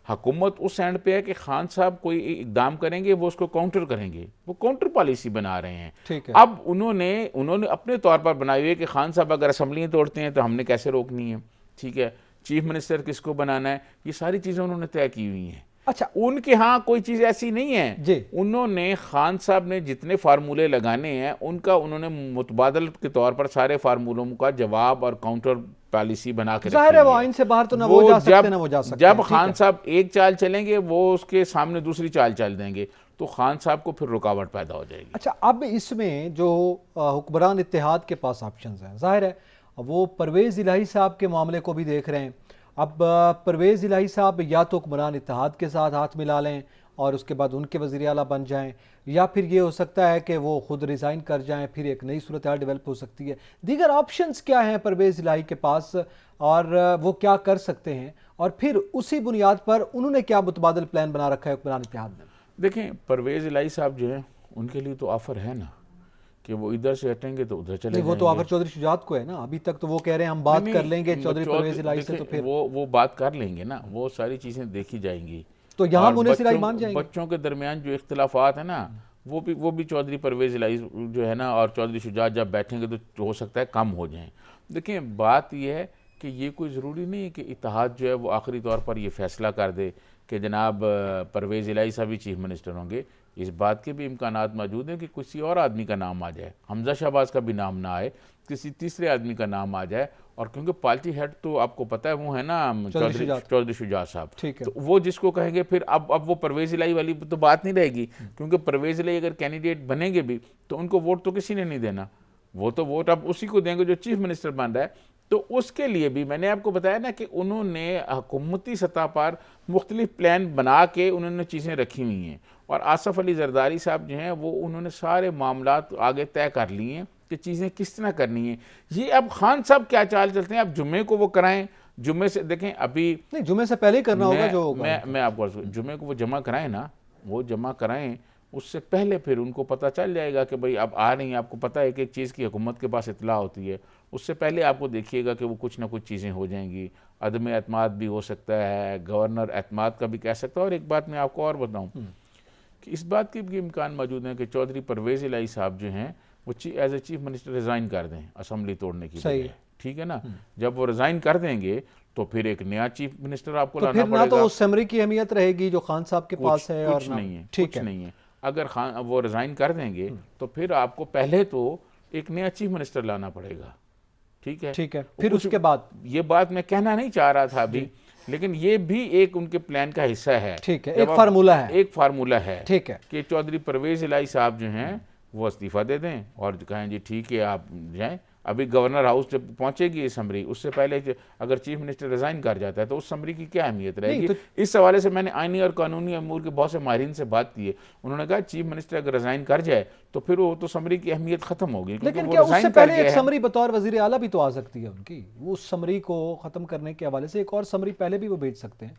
हुकूमत उस एंड पे है कि खान साहब कोई इकदाम करेंगे वो उसको काउंटर करेंगे, वो काउंटर पॉलिसी बना रहे हैं। ठीक है। अब उन्होंने अपने तौर पर बनाई हुई है कि खान साहब अगर असम्बलियाँ तोड़ते हैं तो हमने कैसे रोकनी है, ठीक है, चीफ मिनिस्टर किसको बनाना है, ये सारी चीज़ें उन्होंने तय की हुई हैं। अच्छा, उनके यहाँ कोई चीज़ ऐसी नहीं है जी। उन्होंने खान साहब ने जितने फार्मूले लगाने हैं उन्होंने मुतबादल के तौर पर सारे फार्मूलों का जवाब और काउंटर पॉलिसी बना के जाहिर है वो आइन से बाहर तो ना वो जा सकते ना वो जा सकते जब हैं। खान साहब एक चाल चलेंगे वो उसके सामने दूसरी चाल चल देंगे तो खान साहब को फिर रुकावट पैदा हो जाएगी। अच्छा, अब इसमें जो हुक्मरान इत्तेहाद के पास ऑप्शंस हैं, जाहिर है वो परवेज़ इलाही साहब के मामले को भी देख रहे हैं। अब परवेज़ इलाही साहब या तो हुक्मरान इत्तेहाद के साथ हाथ मिला लें और उसके बाद उनके वज़ीर आला बन जाएं, या फिर ये हो सकता है कि वो खुद रिज़ाइन कर जाएं, फिर एक नई सूरत हाल डेवलप हो सकती है। दीगर ऑप्शंस क्या हैं परवेज़ इलाही के पास और वो क्या कर सकते हैं, और फिर उसी बुनियाद पर उन्होंने क्या मुतबादल प्लान बना रखा है हुक्मरान इत्तेहाद ने? देखें, परवेज़ इलाही साहब जो है उनके लिए तो ऑफ़र है ना कि वो इधर से हटेंगे तो उधर चले वो तो ऑफर चौधरी शुजात को है ना। अभी तक तो वो कह रहे हैं हम बात कर लेंगे चौधरी परवेज़ इलाही से, तो फिर वो बात कर लेंगे ना, वो सारी चीज़ें देखी जाएंगी। तो यहाँ मुनीस इलाही मान जाएंगे। बच्चों के दरमियान जो इख्तिलाफात है ना वो भी चौधरी परवेज़ इलाही जो है ना और चौधरी शुजात जब बैठेंगे तो हो सकता है कम हो जाएं। देखिए, बात यह है कि ये कोई ज़रूरी नहीं है कि इत्तेहाद जो है वो आखिरी तौर पर ये फैसला कर दे कि जनाब परवेज़ इलाही साहब ही चीफ मिनिस्टर होंगे। इस बात के भी इम्कानात मौजूद हैं कि किसी और आदमी का नाम आ जाए, हमजा शहबाज का भी नाम ना आए, किसी तीसरे आदमी का नाम आ जाए। और क्योंकि पार्टी हेड तो आपको पता है वो है ना चौधरी शुजात साहब, तो वो जिसको कहेंगे फिर अब वो परवेज़ इलाही वाली तो बात नहीं रहेगी, क्योंकि परवेज़ इलाही अगर कैंडिडेट बनेंगे भी तो उनको वोट तो किसी ने नहीं देना, वो तो वोट अब उसी को देंगे जो चीफ मिनिस्टर बन रहा है। तो उसके लिए भी मैंने आपको बताया ना कि उन्होंने हुकूमती सतह पर मुख्तलिफ प्लान बना के उन्होंने चीज़ें रखी हुई हैं। और आसफ़ अली ज़रदारी साहब जो हैं वो उन्होंने सारे मामलात आगे तय कर लिए हैं कि चीज़ें किस तरह करनी है। ये अब खान साहब क्या चाल चलते हैं, अब जुम्मे को वो कराएं, जुम्मे से देखें अभी नहीं, जुम्मे से पहले ही करना होगा जो मैं आपको जुम्मे को वो जमा कराएं ना, वो जमा कराएं, उससे पहले फिर उनको पता चल जाएगा कि भाई अब आ रही हैं। आपको पता है कि एक चीज़ की हुकूमत के पास इतला होती है, उससे पहले आपको देखिएगा कि वो कुछ ना कुछ चीज़ें हो जाएंगी। अदम एतमाद भी हो सकता है, गवर्नर एतमाद का भी कह सकता है। और एक बात मैं आपको और बताऊँ कि इस बात के भी इम्कान मौजूद है कि चौधरी परवेज़ इलाही साहब जो हैं वो as a chief minister resign कर दें असम्बली तोड़ने की बजाय, ठीक है ना। जब वो रिज़ाइन कर देंगे तो फिर एक नया चीफ मिनिस्टर आपको लाना पड़ेगा। ना तो उस समरी की अहमियत रहेगी जो खान साहब के पास है, और नहीं है, कुछ नहीं है। अगर खान वो रिज़ाइन कर देंगे तो फिर आपको पहले तो एक नया चीफ मिनिस्टर लाना पड़ेगा, ठीक है। फिर उसके बाद ये बात मैं कहना नहीं चाह रहा था अभी, लेकिन ये भी एक उनके प्लान का हिस्सा है, ठीक है, एक फार्मूला है, ठीक है, कि चौधरी परवेज़ इलाही साहब जो हैं वो इस्तीफ़ा दे दें और कहें जी ठीक है आप जाएं। अभी गवर्नर हाउस जब पहुंचेगी ये समरी, उससे पहले अगर चीफ मिनिस्टर रिज़ाइन कर जाता है तो उस समरी की क्या अहमियत रहेगी। इस हवाले से मैंने आइनी और कानूनी अमूर के बहुत से माहिरीन से बात की है। उन्होंने कहा चीफ मिनिस्टर अगर रिज़ाइन कर जाए तो फिर वो तो समरी की अहमियत खत्म होगी। लेकिन क्या उससे पहले एक समरी बतौर वज़ीर आला भी तो आ सकती है उनकी, वो उस समरी को ख़त्म करने के हवाले से एक और समरी पहले भी वो भेज सकते हैं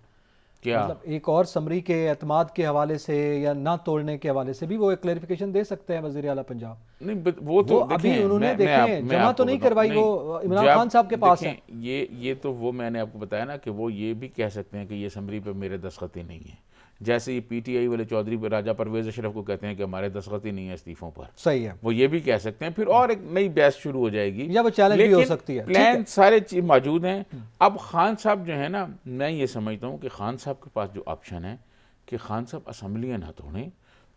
क्या, मतलब एक और समरी के एतमाद के हवाले से या ना तोड़ने के हवाले से भी वो एक क्लैरिफिकेशन दे सकते हैं वज़ीर आला पंजाब। नहीं वो तो अभी उन्होंने देखें जमा तो नहीं करवाई, वो इमरान खान साहब के पास है। ये तो वो मैंने आपको बताया ना कि वो ये भी कह सकते हैं कि ये समरी पे मेरे दस्तखत ही नहीं है, जैसे ये पीटीआई वाले चौधरी राजा परवेज़ अशरफ को कहते हैं कि हमारे दस्तखत ही नहीं है इस्तीफों पर, सही है, वो ये भी कह सकते हैं। फिर और एक नई बहस शुरू हो जाएगी या वो चैलेंज भी हो सकती है। प्लान सारे चीज मौजूद हैं। अब खान साहब जो है ना, मैं ये समझता हूँ कि खान साहब के पास जो ऑप्शन है कि खान साहब असम्बलियाँ ना तोड़ें,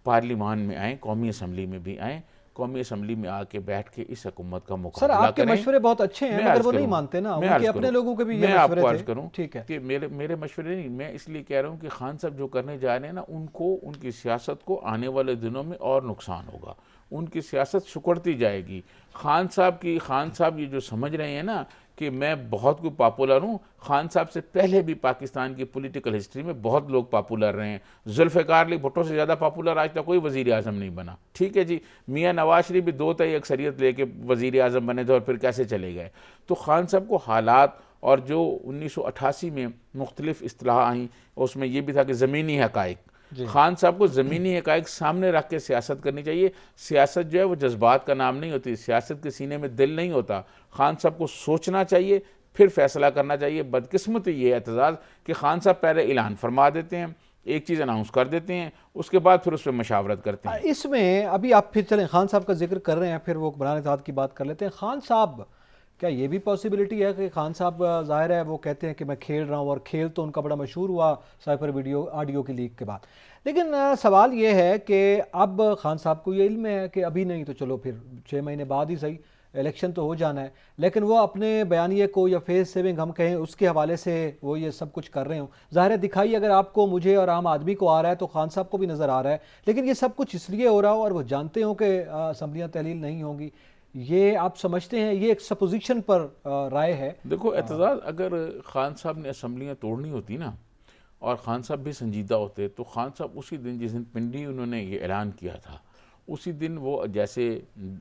पार्लिमान में आएँ, कौमी असम्बली में भी आएँ, कौमी असम्बली में आके बैठ के इस हुकूमत का मुकाबला करें। सर आपके मशवरे बहुत अच्छे हैं, मगर वो नहीं मानते ना, उनके अपने लोगों के भी ये मशवरे थे। अर्ज करूं ठीक है कि मेरे मशवरे नहीं, मैं इसलिए कह रहा हूं कि खान साहब जो करने जा रहे हैं ना, उनको उनकी सियासत को आने वाले दिनों में और नुकसान होगा, उनकी सियासत सुकड़ती जाएगी। खान साहब ये जो समझ रहे हैं ना कि मैं बहुत कोई पॉपुलर हूँ, खान साहब से पहले भी पाकिस्तान की पॉलिटिकल हिस्ट्री में बहुत लोग पॉपुलर रहे हैं। जुल्फ़िकार अली भुट्टो से ज़्यादा पॉपुलर आज तक कोई वज़ीर आज़म नहीं बना, ठीक है जी। मियाँ नवाज शरीफ भी 2 तय अक्सरियत लेके वज़ीर आज़म बने थे और फिर कैसे चले गए। तो खान साहब को हालात और जो 1988 में मुख्तलिफ इस्तिलाह आई उसमें यह भी था कि ज़मीनी हक़ाइक़, खान साहब को ज़मीनी हक़ाइक़ सामने रख के सियासत करनी चाहिए। सियासत जो है वो जज्बात का नाम नहीं होती, सियासत के सीने में दिल नहीं होता। खान साहब को सोचना चाहिए, फिर फैसला करना चाहिए। बदकिस्मती ये एतजाज़ कि खान साहब पहले ऐलान फरमा देते हैं, एक चीज़ अनाउंस कर देते हैं, उसके बाद फिर उस पर मशावरत करते हैं। इसमें अभी आप फिर चलें, खान साहब का जिक्र कर रहे हैं, फिर वो हुक्मरान इत्तेहाद की बात कर लेते हैं। खान साहब, क्या ये भी पॉसिबिलिटी है कि खान साहब ज़ाहिर है वो कहते हैं कि मैं खेल रहा हूँ, और खेल तो उनका बड़ा मशहूर हुआ साइफर वीडियो ऑडियो की लीक के बाद, लेकिन सवाल ये है कि अब खान साहब को ये इल्म है कि अभी नहीं तो चलो फिर 6 महीने बाद ही सही, इलेक्शन तो हो जाना है, लेकिन वो अपने बयानिए को या फेस सेविंग हम कहें उसके हवाले से वो ये सब कुछ कर रहे हो। ज़ाहिर है दिखाई अगर आपको, मुझे और आम आदमी को आ रहा है तो खान साहब को भी नज़र आ रहा है, लेकिन ये सब कुछ इसलिए हो रहा हो और वो जानते हो कि असम्बलियाँ तहलील नहीं होंगी, ये आप समझते हैं ये एक सपोजिशन पर राय है? देखो एतजाज़, अगर खान साहब ने असम्बलियाँ तोड़नी होती ना और ख़ान साहब भी संजीदा होते तो खान साहब उसी दिन, जिस दिन पिंडी उन्होंने ये ऐलान किया था, उसी दिन वो, जैसे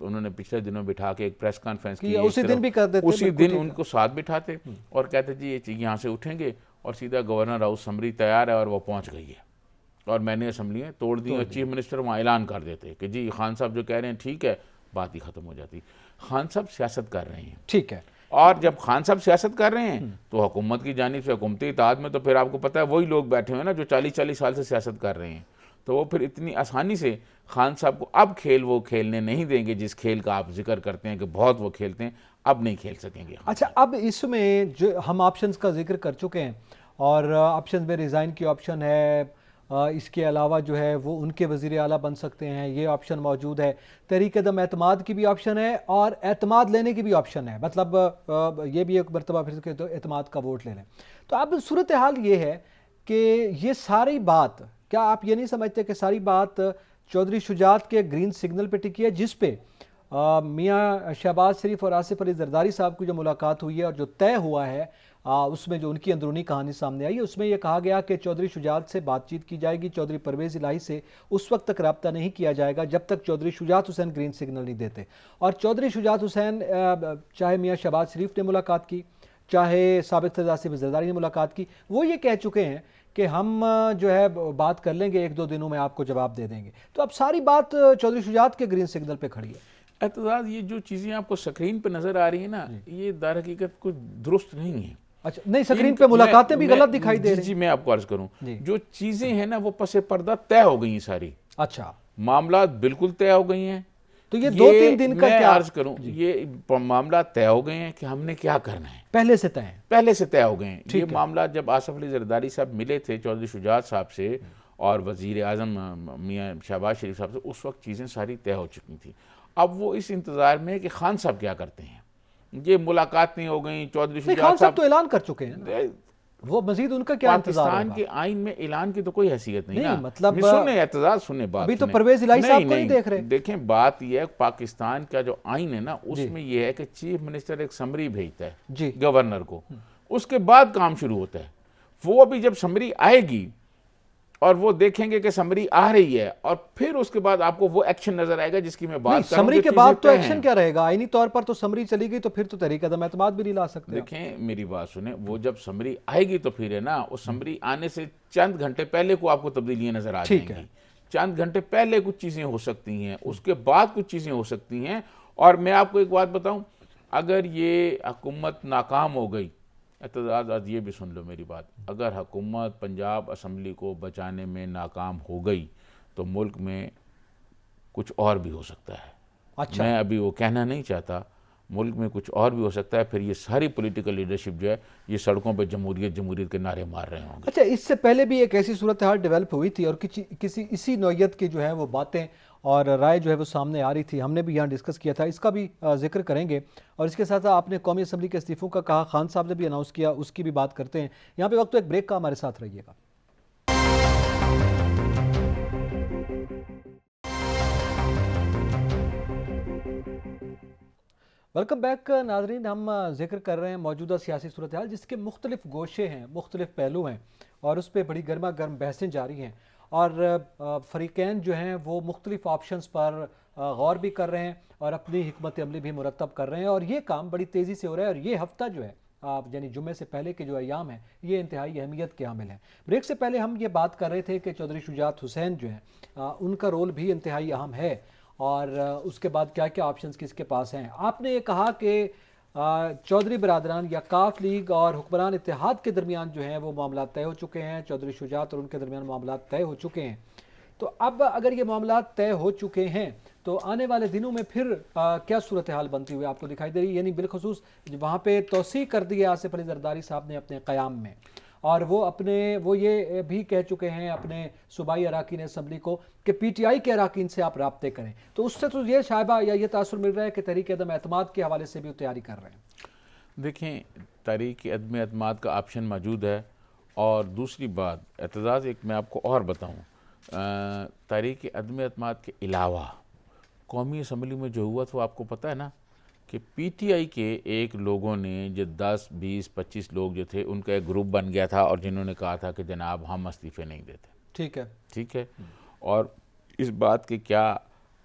उन्होंने पिछले दिनों बिठा के एक प्रेस कॉन्फ्रेंस की, उसी दिन भी कर देते, उसी दिन उनको साथ बिठाते और कहते जी ये यहाँ से उठेंगे और सीधा गवर्नर हाउस समरी तैयार है और वो पहुँच गई है और मैंने असम्बलियाँ तोड़ दी, और चीफ मिनिस्टर वहाँ ऐलान कर देते कि जी खान साहब जो कह रहे हैं ठीक है, बात ही ख़त्म हो जाती। खान साहब सियासत कर रहे हैं, ठीक है, और जब खान साहब सियासत कर रहे हैं तो हुकूमत की जानिब से, हुकूमती इत्तेहाद में तो फिर आपको पता है वही लोग बैठे हुए हैं ना जो 40-40 साल से सियासत कर रहे हैं, तो वो फिर इतनी आसानी से खान साहब को अब खेल वो खेलने नहीं देंगे जिस खेल का आप जिक्र करते हैं कि बहुत वो खेलते हैं, अब नहीं खेल सकेंगे। अच्छा, अब इसमें जो हम ऑप्शंस का जिक्र कर चुके हैं और ऑप्शन में रिज़ाइन की ऑप्शन है, इसके अलावा जो है वो उनके वज़ीर आला बन सकते हैं, ये ऑप्शन मौजूद है, तहरीक अदम एतमाद की भी ऑप्शन है और एतमाद लेने की भी ऑप्शन है, मतलब ये भी एक मरतबा फिर के तो एतमाद का वोट ले लें। तो अब सूरत हाल ये है कि ये सारी बात, क्या आप ये नहीं समझते कि सारी बात चौधरी शुजात के ग्रीन सिग्नल पे टिकी है, जिस पे मियाँ शहबाज शरीफ और आसिफ अली जरदारी साहब की जो मुलाकात हुई है और जो तय हुआ है उसमें जो उनकी अंदरूनी कहानी सामने आई है, उसमें यह कहा गया कि चौधरी शुजात से बातचीत की जाएगी, चौधरी परवेज़ इलाही से उस वक्त तक रब्ता नहीं किया जाएगा जब तक चौधरी शुजात हुसैन ग्रीन सिग्नल नहीं देते। और चौधरी शुजात हुसैन, चाहे मियाँ शहबाज शरीफ ने मुलाकात की, चाहे साबिक़ सदर आसिफ जरदारी ने मुलाकात की, वो ये कह चुके हैं कि हम जो है बात कर लेंगे, 1-2 दिनों में आपको जवाब दे देंगे। तो अब सारी बात चौधरी शुजात के ग्रीन सिग्नल पे खड़ी है। एतजाज़, ये जो चीज़ें आपको स्क्रीन पे नज़र आ रही है ना, ये दर हकीकत कुछ दुरुस्त नहीं है। अच्छा, नहीं, स्क्रीन पे मुलाकातें भी गलत दिखाई दे रही। जी, मैं आपको अर्ज करूं, जो चीज़ें हैं ना वो पसे पर्दा तय हो गई हैं सारी। अच्छा, मामला बिल्कुल तय हो गई हैं। तो ये 2-3 दिन का क्या अर्ज करूं, ये मामला तय हो गए हैं कि हमने क्या करना है, पहले से तय है, पहले से तय हो गए हैं। ये मामला जब आसिफ अली जरदारी साहब मिले थे चौधरी शुजात साहब से और वज़ीर आज़म मियाँ शहबाज शरीफ साहब से, उस वक्त चीज़ें सारी तय हो चुकी थी। अब वो इस इंतज़ार में है कि खान साहब क्या करते हैं। ये मुलाकात नहीं हो गई, चौधरी शुजात साहब तो ऐलान कर चुके हैं, वो मजीद उनका क्या इंतजार होगा? पाकिस्तान के आइन में ऐलान की तो कोई हैसियत नहीं ना, मतलब सुने एतजाज़, सुने बात, अभी तो परवेज़ इलाही साहब को नहीं देख रहे। देखें, बात यह है पाकिस्तान का जो आइन है ना, उसमें यह है कि चीफ मिनिस्टर एक समरी भेजता है गवर्नर को, उसके बाद काम शुरू होता है। वो अभी जब समरी आएगी और वो देखेंगे कि समरी आ रही है और फिर उसके बाद आपको वो एक्शन नजर आएगा जिसकी मैं बात कर रहा हूं। समरी के बाद तो एक्शन क्या रहेगा? आईनी तौर पर तो समरी चली गई तो फिर तो तहरीक अदम एतमाद भी नहीं ला सकते। देखें, मेरी बात सुने, वो जब समरी आएगी तो फिर है ना, उस समरी आने से चंद घंटे पहले को आपको तब्दीलियां नजर आ जाएंगी। चंद घंटे पहले कुछ चीजें हो सकती हैं, उसके बाद कुछ चीजें हो सकती हैं। और मैं आपको एक बात बताऊं, अगर ये हुकूमत नाकाम हो गई, आज ये भी सुन लो मेरी बात, अगर हुकूमत पंजाब असम्बली को बचाने में नाकाम हो गई तो मुल्क में कुछ और भी हो सकता है। अच्छा, मैं अभी वो कहना नहीं चाहता, मुल्क में कुछ और भी हो सकता है। फिर ये सारी पॉलिटिकल लीडरशिप जो है ये सड़कों पे जमहूरियत जमहूरियत के नारे मार रहे होंगे। अच्छा, इससे पहले भी एक ऐसी सूरत हाल डेवलप हुई थी और किसी इसी नौयत की जो है वो बातें और राय जो है वो सामने आ रही थी, हमने भी यहाँ डिस्कस किया था, इसका भी जिक्र करेंगे। और इसके साथ आपने कौमी असम्बली के इस्तीफ़ों का कहा, खान साहब ने भी अनाउंस किया, उसकी भी बात करते हैं। यहाँ पे वक्त तो एक ब्रेक का, हमारे साथ रहिएगा। वेलकम बैक नाजरीन, हम जिक्र कर रहे हैं मौजूदा सियासी सूरत हाल जिसके मुख्तलिफ गोशे हैं, मुख्तलिफ पहलू हैं और उस पर बड़ी गर्मा गर्म बहसें जारी हैं और फ़रीक़ैन जो हैं वो मुख्तलिफ ऑप्शंस पर गौर भी कर रहे हैं और अपनी हिकमत अमली भी मुरतब कर रहे हैं और ये काम बड़ी तेज़ी से हो रहा है। और ये हफ्ता जो है यानी जुम्मे से पहले के जो अयाम हैं ये इंतहाई अहमियत के हामिल हैं। ब्रेक से पहले हम ये बात कर रहे थे कि चौधरी शुजात हुसैन जो हैं उनका रोल भी इंतहाई अहम है और उसके बाद क्या क्या ऑप्शंस किसके पास हैं। आपने ये कहा कि चौधरी बरादरान या काफ लीग और हुक्मरान इत्तेहाद के दरमियान जो हैं वो मामला तय हो चुके हैं। चौधरी शुजात और उनके दरमियान मामला तय हो चुके हैं। तो अब अगर ये मामला तय हो चुके हैं तो आने वाले दिनों में फिर क्या सूरत हाल बनती हुई आपको दिखाई दे रही है? यानी बिलखसूस वहाँ पे तौसीक कर दी है आसिफ अली जरदारी साहब ने अपने क़याम में, और वो ये भी कह चुके हैं अपने सूबाई अराकीन असम्बली को कि PTI के अराकीन से आप राब्ते करें। तो उससे तो ये शायबा या ये तासुर मिल रहा है कि तहरीक अदम एतमाद के हवाले से भी तैयारी कर रहे हैं। देखें, तहरीक अदम एतमाद का ऑप्शन मौजूद है। और दूसरी बात, एतजाज़ एक मैं आपको और बताऊँ, तहरीक अदम एतमाद के अलावा कौमी असम्बली में जो हुआ था वो आपको पता है ना कि PTI के एक लोगों ने जो 10, 20, 25 लोग जो थे उनका एक ग्रुप बन गया था और जिन्होंने कहा था कि जनाब हम इस्तीफ़े नहीं देते। ठीक है। और इस बात के क्या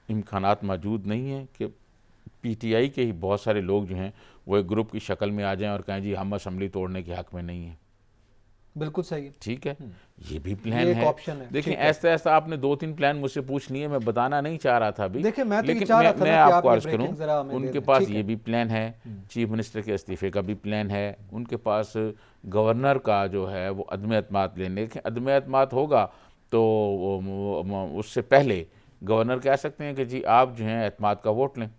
इम्कानात मौजूद नहीं है कि PTI के ही बहुत सारे लोग जो हैं वो एक ग्रुप की शक्ल में आ जाएं और कहें जी हम असम्बली तोड़ने के हक़ में नहीं हैं? बिल्कुल सही है। ठीक है, ये भी प्लान ये है। ऑप्शन है। देखिए, ऐसा ऐसा आपने 2-3 प्लान मुझसे पूछ लिए, मैं बताना नहीं चाह रहा था अभी, देखिए मैं तो लेकिन चाह रहा था मैं ना कि आपको आप अर्ज ये करूं, ब्रेकिंग जरा हमें उनके दे दें। पास ठीक ये है। भी प्लान है, चीफ मिनिस्टर के इस्तीफे का भी प्लान है, उनके पास गवर्नर का जो है वो अदम एतमाद लेने के अदम एतमाद होगा तो उससे पहले गवर्नर कह सकते हैं कि जी आप जो हैं एतमाद का वोट लें।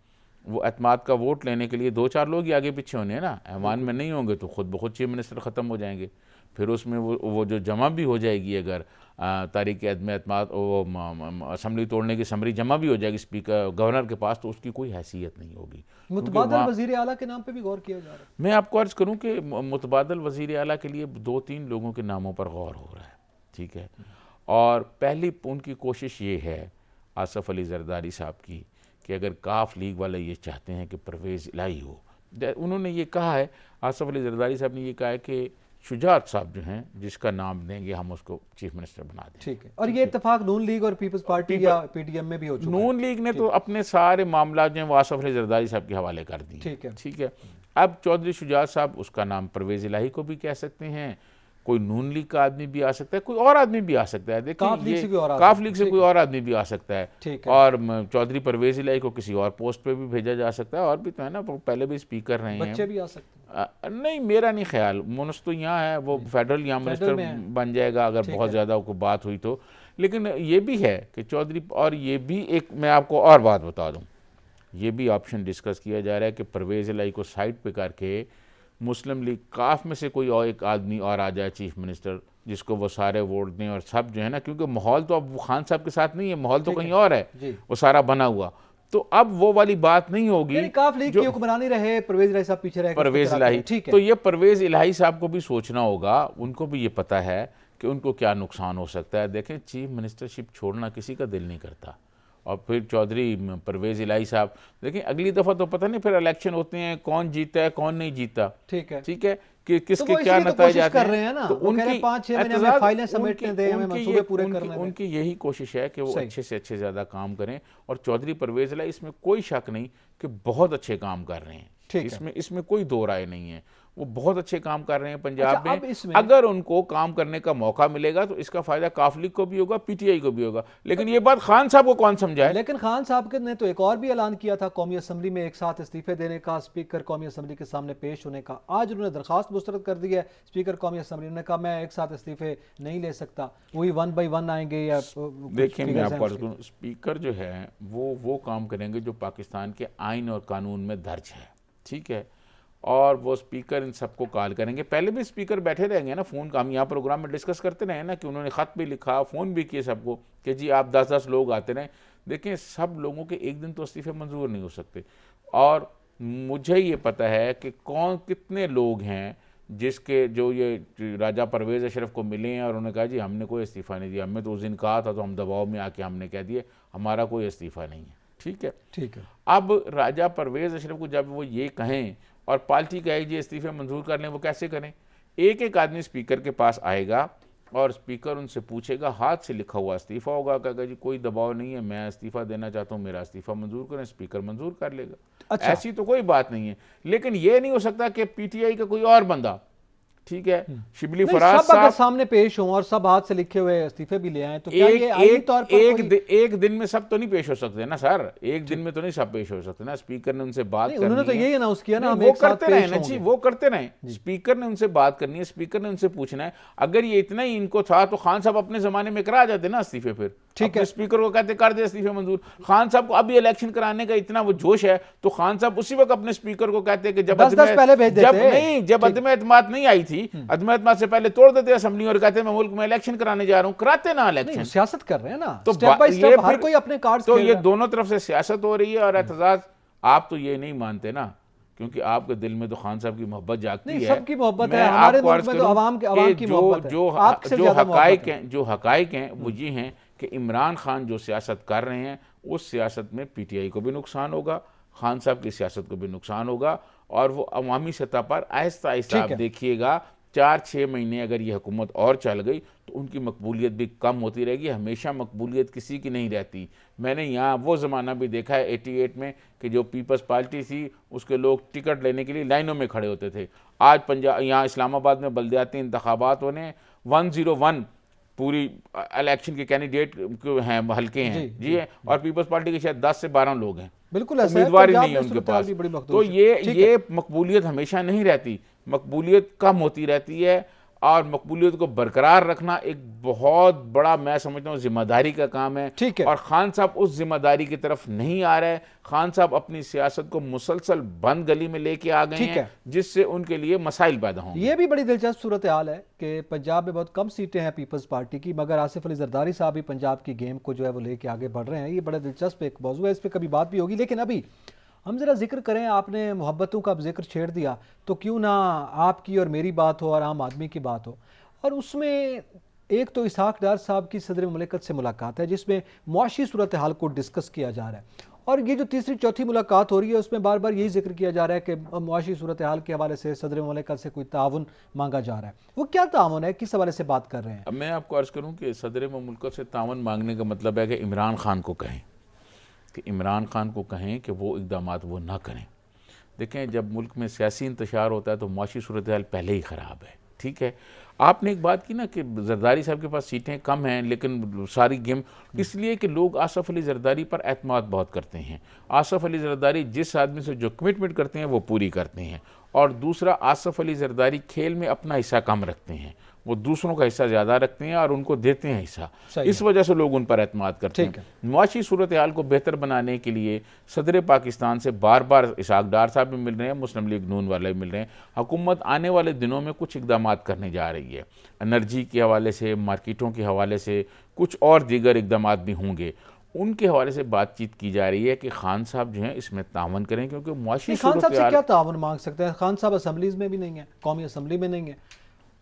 वो एतमाद का वोट लेने के लिए 2-4 लोग ही आगे पीछे होने हैं ना, ऐवान में नहीं होंगे तो खुद ब खुद चीफ मिनिस्टर ख़त्म हो जाएंगे। फिर उसमें वो जो जमा भी हो जाएगी, अगर तारीख अदम एतमाद वो असम्बली तोड़ने की समरी जमा भी हो जाएगी स्पीकर गवर्नर के पास, तो उसकी कोई हैसियत नहीं होगी। मुतबादल वज़ीर आला के नाम पे भी गौर किया जा रहा है। मैं आपको अर्ज़ करूं कि मुतबादल वज़ीर आला के लिए 2-3 लोगों के नामों पर गौर हो रहा है। ठीक है, और पहली उनकी कोशिश ये है आसिफ अली जरदारी साहब की कि अगर काफ लीग वाले ये चाहते हैं कि परवेज़ इलाही हो, उन्होंने ये कहा है, आसिफ अली जरदारी साहब ने ये कहा है कि शुजात साहब जो हैं जिसका नाम देंगे हम उसको चीफ मिनिस्टर बना दें। ठीक है, और ये इत्तेफाक नून लीग और पीपल्स पार्टी या PTM में भी हो चुका है। नून लीग ने तो अपने सारे मामला जो हैं वो आसिफ अली जरदारी साहब के हवाले कर दिए। ठीक है। अब चौधरी शुजात साहब, उसका नाम परवेज़ इलाही को भी कह सकते हैं, कोई नून लीग का आदमी भी आ सकता है, कोई और आदमी भी आ सकता है। देखिए, काफ लीग से कोई और आदमी भी आ सकता है। और चौधरी परवेज़ इलाही को किसी और पोस्ट पे भी भेजा जा सकता है, और भी तो है ना, पहले भी स्पीकर रहे हैं, बच्चे भी आ सकते हैं। नहीं, मेरा नहीं ख्याल, मुनस तो यहाँ है, वो फेडरल यहाँ मिनिस्टर बन जाएगा अगर बहुत ज़्यादा कोई बात हुई तो। लेकिन ये भी है कि चौधरी, और ये भी एक मैं आपको और बात बता दूँ, ये भी ऑप्शन डिस्कस किया जा रहा है कि परवेज़ इलाही को साइड पे करके मुस्लिम लीग काफ में से कोई और एक आदमी और आ जाए चीफ मिनिस्टर, जिसको वो सारे वोट दें और सब जो है ना, क्योंकि माहौल तो अब खान साहब के साथ नहीं है, माहौल तो कहीं और है, वो सारा बना हुआ। तो अब वो वाली बात नहीं होगी। काफ लीग की हुक्मरानी रहे, परवेज़ इलाही साहब पीछे रहे, परवेज़ इलाही, तो ये परवेज़ इलाही साहब को भी सोचना होगा, उनको भी ये पता है कि उनको क्या नुकसान हो सकता है। देखें, चीफ मिनिस्टरशिप छोड़ना किसी का दिल नहीं करता, और फिर चौधरी परवेज़ इलाही साहब, देखिए अगली दफ़ा तो पता नहीं फिर इलेक्शन होते हैं, कौन जीता है कौन नहीं जीता। ठीक है कि किसके तो क्या नतीजे आते हैं ना, तो उनकी 5-6 महीने में फाइलें समेटने दें, हमें मंसूबे पूरे करने दें। उनकी यही कोशिश है कि वो अच्छे से अच्छे ज़्यादा काम करें, और चौधरी परवेज़ इलाही, इसमें कोई शक नहीं कि बहुत अच्छे काम कर रहे हैं, इसमें कोई दो राय नहीं है, वो बहुत अच्छे काम कर रहे हैं पंजाब में। अगर उनको काम करने का मौका मिलेगा तो इसका फायदा काफ लीग को भी होगा, PTI को भी होगा। लेकिन ये बात खान साहब को कौन समझाए? लेकिन खान साहब ने तो एक और भी ऐलान किया था कौमी असम्बली में एक साथ इस्तीफे देने का, स्पीकर कौमी असम्बली के सामने पेश होने का। आज उन्होंने दरखास्त मुस्तरद कर दी है स्पीकर कौमी असम्बली ने, कहा मैं एक साथ इस्तीफे नहीं ले सकता, वही 1 by 1 आएंगे। या देखिए, मैं आपको स्पीकर जो है वो काम करेंगे जो पाकिस्तान के आइन और कानून में दर्ज है। ठीक है, और वो स्पीकर इन सबको कॉल करेंगे। पहले भी स्पीकर बैठे रहेंगे ना, फ़ोन का हम यहाँ प्रोग्राम में डिस्कस करते रहे ना कि उन्होंने ख़त भी लिखा, फ़ोन भी किए सबको कि जी आप 10-10 लोग आते रहें। देखें, सब लोगों के एक दिन तो इस्तीफे मंजूर नहीं हो सकते, और मुझे ये पता है कि कितने लोग हैं जिसके जो ये राजा परवेज़ अशरफ को मिले हैं और उन्होंने कहा जी हमने कोई इस्तीफ़ा नहीं दिया, हमें तो उस दिन कहा था तो हम दबाव में आके हमने कह दिए हमारा कोई इस्तीफ़ा नहीं है। ठीक है। अब राजा परवेज़ अशरफ को जब वो ये कहें और पार्टी कहे जी इस्तीफे मंजूर कर लें, वो कैसे करें? एक आदमी स्पीकर के पास आएगा और स्पीकर उनसे पूछेगा, हाथ से लिखा हुआ इस्तीफ़ा होगा, कहेगा जी कोई दबाव नहीं है, मैं इस्तीफ़ा देना चाहता हूँ, मेरा इस्तीफ़ा मंजूर करें, स्पीकर मंजूर कर लेगा। ऐसी तो कोई बात नहीं है। लेकिन ये नहीं हो सकता कि PTI का कोई और बंदा ठीक है। शिबली नहीं, फराज सब अगर साहब सामने पेश हों और सब हाथ से लिखे हुए इस्तीफे भी ले आए तो क्या ये आईनी तौर पर एक दिन में सब तो नहीं पेश हो सकते ना सर, एक दिन में तो नहीं सब पेश हो सकते ना। स्पीकर ने उनसे बात करनी है, उन्होंने तो यही अनाउंस किया ना, हम वो एक साथ करते रहे पेश ना जी, होंगे। वो करते रहे। स्पीकर ने उनसे बात करनी है, स्पीकर ने उनसे पूछना है। अगर ये इतना ही इनको था तो खान साहब अपने जमाने में करा जाते ना इस्तीफे, फिर ठीक है, स्पीकर को कहते कर दे इस्तीफे मंजूर। खान साहब को अभी इलेक्शन कराने का इतना वो जोश है तो खान साहब उसी वक्त अपने स्पीकर को कहते कि जब अदम एतमाद नहीं आई थी, अदम एतमाद से पहले तोड़ देते असेंबली और कहते मैं मुल्क में इलेक्शन कराने जा रहा हूं, कराते ना इलेक्शन। सियासत कर रहे हैं ना, तो स्टेप बाय स्टेप हर कोई अपने कार्ड्स तो ये दोनों तरफ से सियासत हो रही है। और एतजाज आप तो ये नहीं मानते ना, क्योंकि आपके दिल में तो खान साहब की मोहब्बत जागती है। सबकी मोहब्बत है, हमारे मुल्क में तो आवाम की मोहब्बत है। जो हकाइक हैं वो ये हैं कि इमरान खान जो सियासत कर रहे हैं उस सियासत में पीटीआई को भी नुकसान होगा, खान साहब की सियासत को भी नुकसान होगा, और वो अवामी सतह पर आहिस्ता आहिस्ता आप देखिएगा 4-6 महीने अगर ये हुकूमत और चल गई तो उनकी मकबूलियत भी कम होती रहेगी। हमेशा मकबूलियत किसी की नहीं रहती। मैंने यहाँ वो ज़माना भी देखा है 88 में कि जो पीपल्स पार्टी थी उसके लोग टिकट लेने के लिए लाइनों में खड़े होते थे। आज पंजाब यहाँ इस्लामाबाद में बल्दियाती इंतखाबात होने 101 पूरी इलेक्शन के कैंडिडेट हैं, हल्के हैं जी है, और पीपल्स पार्टी के शायद 10 से 12 लोग हैं, बिल्कुल उम्मीदवार ही नहीं है उनके पास। तो ये मकबूलियत हमेशा नहीं रहती, मकबूलियत कम होती रहती है। और मकबूलियत को बरकरार रखना एक बहुत बड़ा, मैं समझता हूँ, जिम्मेदारी का काम है। और खान साहब उस जिम्मेदारी की तरफ नहीं आ रहे। खान साहब अपनी सियासत को मुसलसल बंद गली में लेके आ गए हैं, जिससे उनके लिए मसाइल पैदा होंगे। ये भी बड़ी दिलचस्प सूरत हाल है कि पंजाब में बहुत कम सीटें हैं पीपल्स पार्टी की, मगर आसिफ अली जरदारी साहब भी पंजाब की गेम को जो है वो लेके आगे बढ़ रहे हैं। ये बड़ा दिलचस्प एक मौजू है, इस पर कभी बात भी होगी। लेकिन अभी हम ज़रा जिक्र करें, आपने मोहब्बतों का अब जिक्र छेड़ दिया तो क्यों ना आपकी और मेरी बात हो और आम आदमी की बात हो। और उसमें एक तो इसहाक डार साहब की सदर मुमलिकत से मुलाकात है जिसमें मुआशी सूरत हाल को डिस्कस किया जा रहा है, और ये जो तीसरी चौथी मुलाकात हो रही है उसमें बार बार यही जिक्र किया जा रहा है कि मुआशी सूरत हाल के हवाले से सदर मुमलिकत से कोई ताउन मांगा जा रहा है। वो क्या ताउन है, किस हवाले से बात कर रहे हैं? अब मैं आपको अर्ज़ करूँ कि सदर मुमलिकत से ताउन मांगने का मतलब है कि इमरान खान को कहें कि वो इक़दामात वो ना करें। देखें, जब मुल्क में सियासी इंतशार होता है तो मुआशी सूरत हाल पहले ही ख़राब है, ठीक है। आपने एक बात की ना कि जरदारी साहब के पास सीटें कम हैं लेकिन सारी गेम, इसलिए कि लोग आसफ़ अली जरदारी पर एतमाद बहुत करते हैं। आसफ़ अली जरदारी जिस आदमी से जो कमिटमेंट करते हैं वो पूरी करते हैं। और दूसरा, आसफ़ अली जरदारी खेल में अपना हिस्सा कम रखते हैं, वो दूसरों का हिस्सा ज़्यादा रखते हैं और उनको देते हैं हिस्सा। इस वजह से लोग उन पर एतमाद करते हैं। मुआशी सूरत हाल को बेहतर बनाने के लिए सदर पाकिस्तान से बार बार इसहाक डार साहब भी मिल रहे हैं, मुस्लिम लीग नून वाले भी मिल रहे हैं। हुकूमत आने वाले दिनों में कुछ इक़दाम करने जा रही है, एनर्जी के हवाले से, मार्केटों के हवाले से, कुछ और दीगर इक़दाम भी होंगे। उनके हवाले से बातचीत की जा रही है कि खान साहब जो हैं इसमें तावन करें, क्योंकि मुआशी खान साहब से क्या तावन मांग सकते हैं? खान साहब असम्बलीज़ में भी नहीं है, कौमी असम्बली में नहीं है।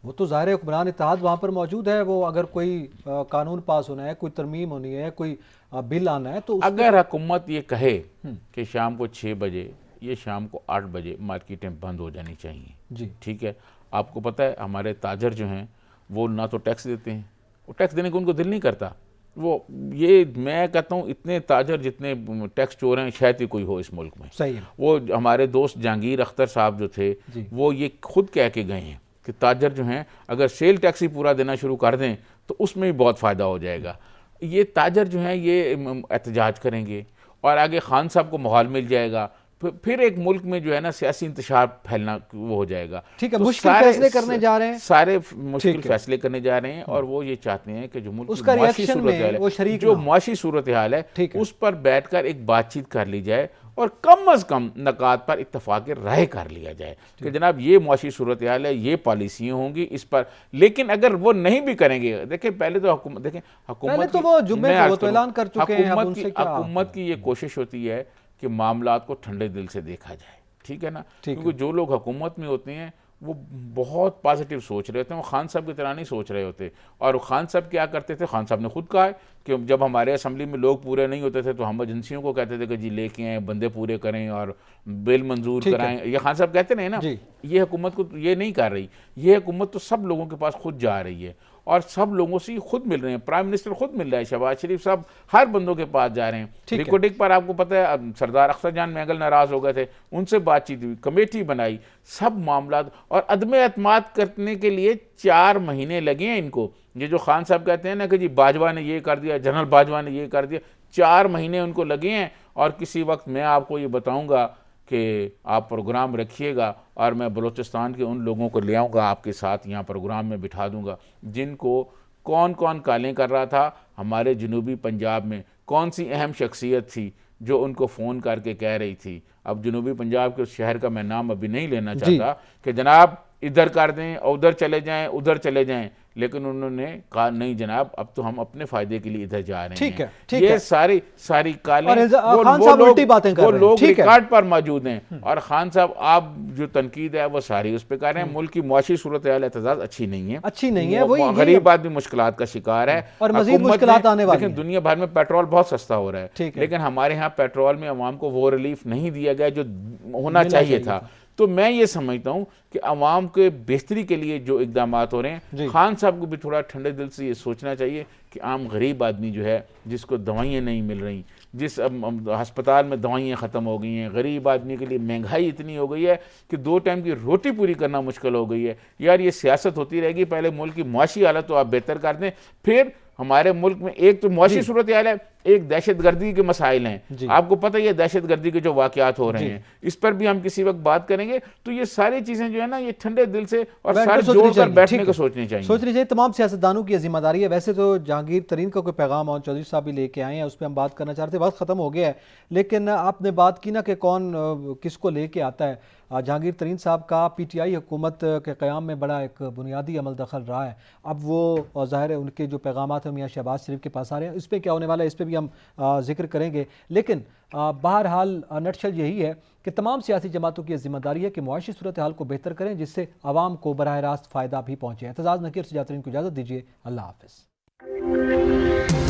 वो तो ज़ाहिर है हुक्मरान इत्तेहाद वहाँ पर मौजूद है। वो अगर कोई कानून पास होना है, कोई तरमीम होनी है, कोई बिल आना है, तो अगर हुकूमत ये कहे कि शाम को 6 बजे ये शाम को 8 बजे मार्केटें बंद हो जानी चाहिए जी, ठीक है। आपको पता है हमारे ताजर जो हैं वो ना तो टैक्स देते हैं, वो टैक्स देने को उनको दिल नहीं करता। वो ये मैं कहता हूँ इतने ताजर जितने टैक्स चोर हैं शायद ही कोई हो इस मुल्क में। सही है। वो हमारे दोस्त जहांगीर अख्तर साहब जो थे वो ये खुद कह के गए हैं कि ताजर जो हैं अगर सेल टैक्स ही पूरा देना शुरू कर दें तो उसमें भी बहुत फ़ायदा हो जाएगा। ये ताजर जो हैं ये एहतजाज करेंगे और आगे खान साहब को माहौल मिल जाएगा, फिर एक मुल्क में जो है ना सियासी इंतशार फैलना वो हो जाएगा। ठीक है, तो मुश्किल फैसले करने जा रहे हैं, सारे मुश्किल फैसले करने जा रहे हैं। और वो ये चाहते हैं कि जो मुल्क उसका रिएक्शन में वो शरीक जो मुआशी सूरत हाल है उस पर बैठकर एक बातचीत कर ली जाए और कम अज़ कम नकात पर इत्तफाक राय कर लिया जाए कि जनाब ये मुआशी सूरत हाल है, ये पॉलिसियाँ होंगी इस पर। लेकिन अगर वो नहीं भी करेंगे, देखें पहले तो हुकूमत, देखें हुकूमत तो वो जुम्मे को तो ऐलान कर चुके हैं, हुकूमत की ये कोशिश होती है कि मामलात को ठंडे दिल से देखा जाए, ठीक है ना। क्योंकि जो लोग हुकूमत में होते हैं वो बहुत पॉजिटिव सोच रहे होते हैं, वो खान साहब की तरह नहीं सोच रहे होते। और खान साहब क्या करते थे, खान साहब ने खुद कहा है कि जब हमारे असम्बली में लोग पूरे नहीं होते थे तो हम एजेंसियों को कहते थे कि जी लेके आए, बंदे पूरे करें और बिल मंजूर कराएं। ये खान साहब कहते नहीं ना, ये हुकूमत को ये नहीं कर रही, ये हुकूमत तो सब लोगों के पास खुद जा रही है। और सब लोगों से खुद मिल रहे हैं, प्राइम मिनिस्टर खुद मिल रहा है, शहबाज शरीफ साहब हर बंदों के पास जा रहे हैं। रिकॉर्डिंग पर आपको पता है अब सरदार अख्तर जान महंगल नाराज हो गए थे, उनसे बातचीत हुई, कमेटी बनाई, सब मामला। और अदम एतमाद करने के लिए 4 महीने लगे हैं इनको। ये जो खान साहब कहते हैं ना कि जी बाजवा ने ये कर दिया, जनरल बाजवा ने ये कर दिया, 4 महीने उनको लगे हैं। और किसी वक्त मैं आपको ये बताऊंगा कि आप प्रोग्राम रखिएगा और मैं बलूचिस्तान के उन लोगों को ले आऊँगा आपके साथ, यहाँ प्रोग्राम में बिठा दूंगा जिनको कौन कौन कालें कर रहा था। हमारे जनूबी पंजाब में कौन सी अहम शख्सियत थी जो उनको फ़ोन करके कह रही थी, अब जनूबी पंजाब के उस शहर का मैं नाम अभी नहीं लेना चाहता, कि जनाब इधर कर दें, उधर चले जाएं, उधर चले जाएं, लेकिन उन्होंने कहा नहीं जनाब अब तो हम अपने फायदे के लिए इधर जा रहे हैं। ये सारी कालें वो लोग रिकॉर्ड पर मौजूद हैं। और खान साहब आप जो तनकीद है वो सारी उस पर कर रहे हैं। मुल्क की मुआशी सूरत हाल एतजाज अच्छी नहीं है, गरीब आदमी मुश्किलात का शिकार है और मज़ीद मुश्किलात आने वाली हैं। दुनिया भर में पेट्रोल बहुत सस्ता हो रहा है, लेकिन हमारे यहाँ पेट्रोल में अवाम को वो रिलीफ नहीं दिया गया जो होना चाहिए था। तो मैं ये समझता हूँ कि अवाम के बेहतरी के लिए जो इकदाम हो रहे हैं, खान साहब को भी थोड़ा ठंडे दिल से ये सोचना चाहिए कि आम गरीब आदमी जो है, जिसको दवाइयाँ नहीं मिल रही, जिस अस्पताल में दवाइयाँ ख़त्म हो गई हैं, गरीब आदमी के लिए महंगाई इतनी हो गई है कि 2 टाइम की रोटी पूरी करना मुश्किल हो गई है। यार ये सियासत होती रहेगी, पहले मुल्क की मुआशी हालत तो आप बेहतर कर दें, फिर हमारे मुल्क में एक तो मुआशी सूरत हाल है, एक दहशतगर्दी के मसाइल हैं। आपको पता ही है दहशतगर्दी के जो वाकयात हो रहे हैं, इस पर भी हम किसी वक्त बात करेंगे। तो ये सारी चीजें जो है ना, ये ठंडे दिल से और सारे जोड़कर बैठने को सोचनी चाहिए। तमाम सियासतदानों की जिम्मेदारी है। वैसे तो जहांगीर तरीन का कोई पैगाम और चौधरी साहब भी लेके आए हैं, उस पर हम बात करना चाहते हैं, वक्त खत्म हो गया है। लेकिन आपने बात की ना कि कौन किसको लेके आता है। जहांगीर तरीन साहब का पीटीआई हुकूमत के क़याम में बड़ा एक बुनियादी अमल दखल रहा है। अब वो ज़ाहिर है उनके जो पैगामात हैं मियाँ शहबाज शरीफ के पास आ रहे हैं, इस पर क्या होने वाला है इस पर भी हम जिक्र करेंगे। लेकिन बहरहाल नटशल यही है कि तमाम सियासी जमातों की जिम्मेदारी है कि मुआशी सूरत हाल को बेहतर करें, जिससे आवाम को बराह रास्त फ़ायदा भी पहुँचे। एतजाज़ नकीर से जातरीन को इजाज़त दीजिए। अल्लाह हाफ़िज़।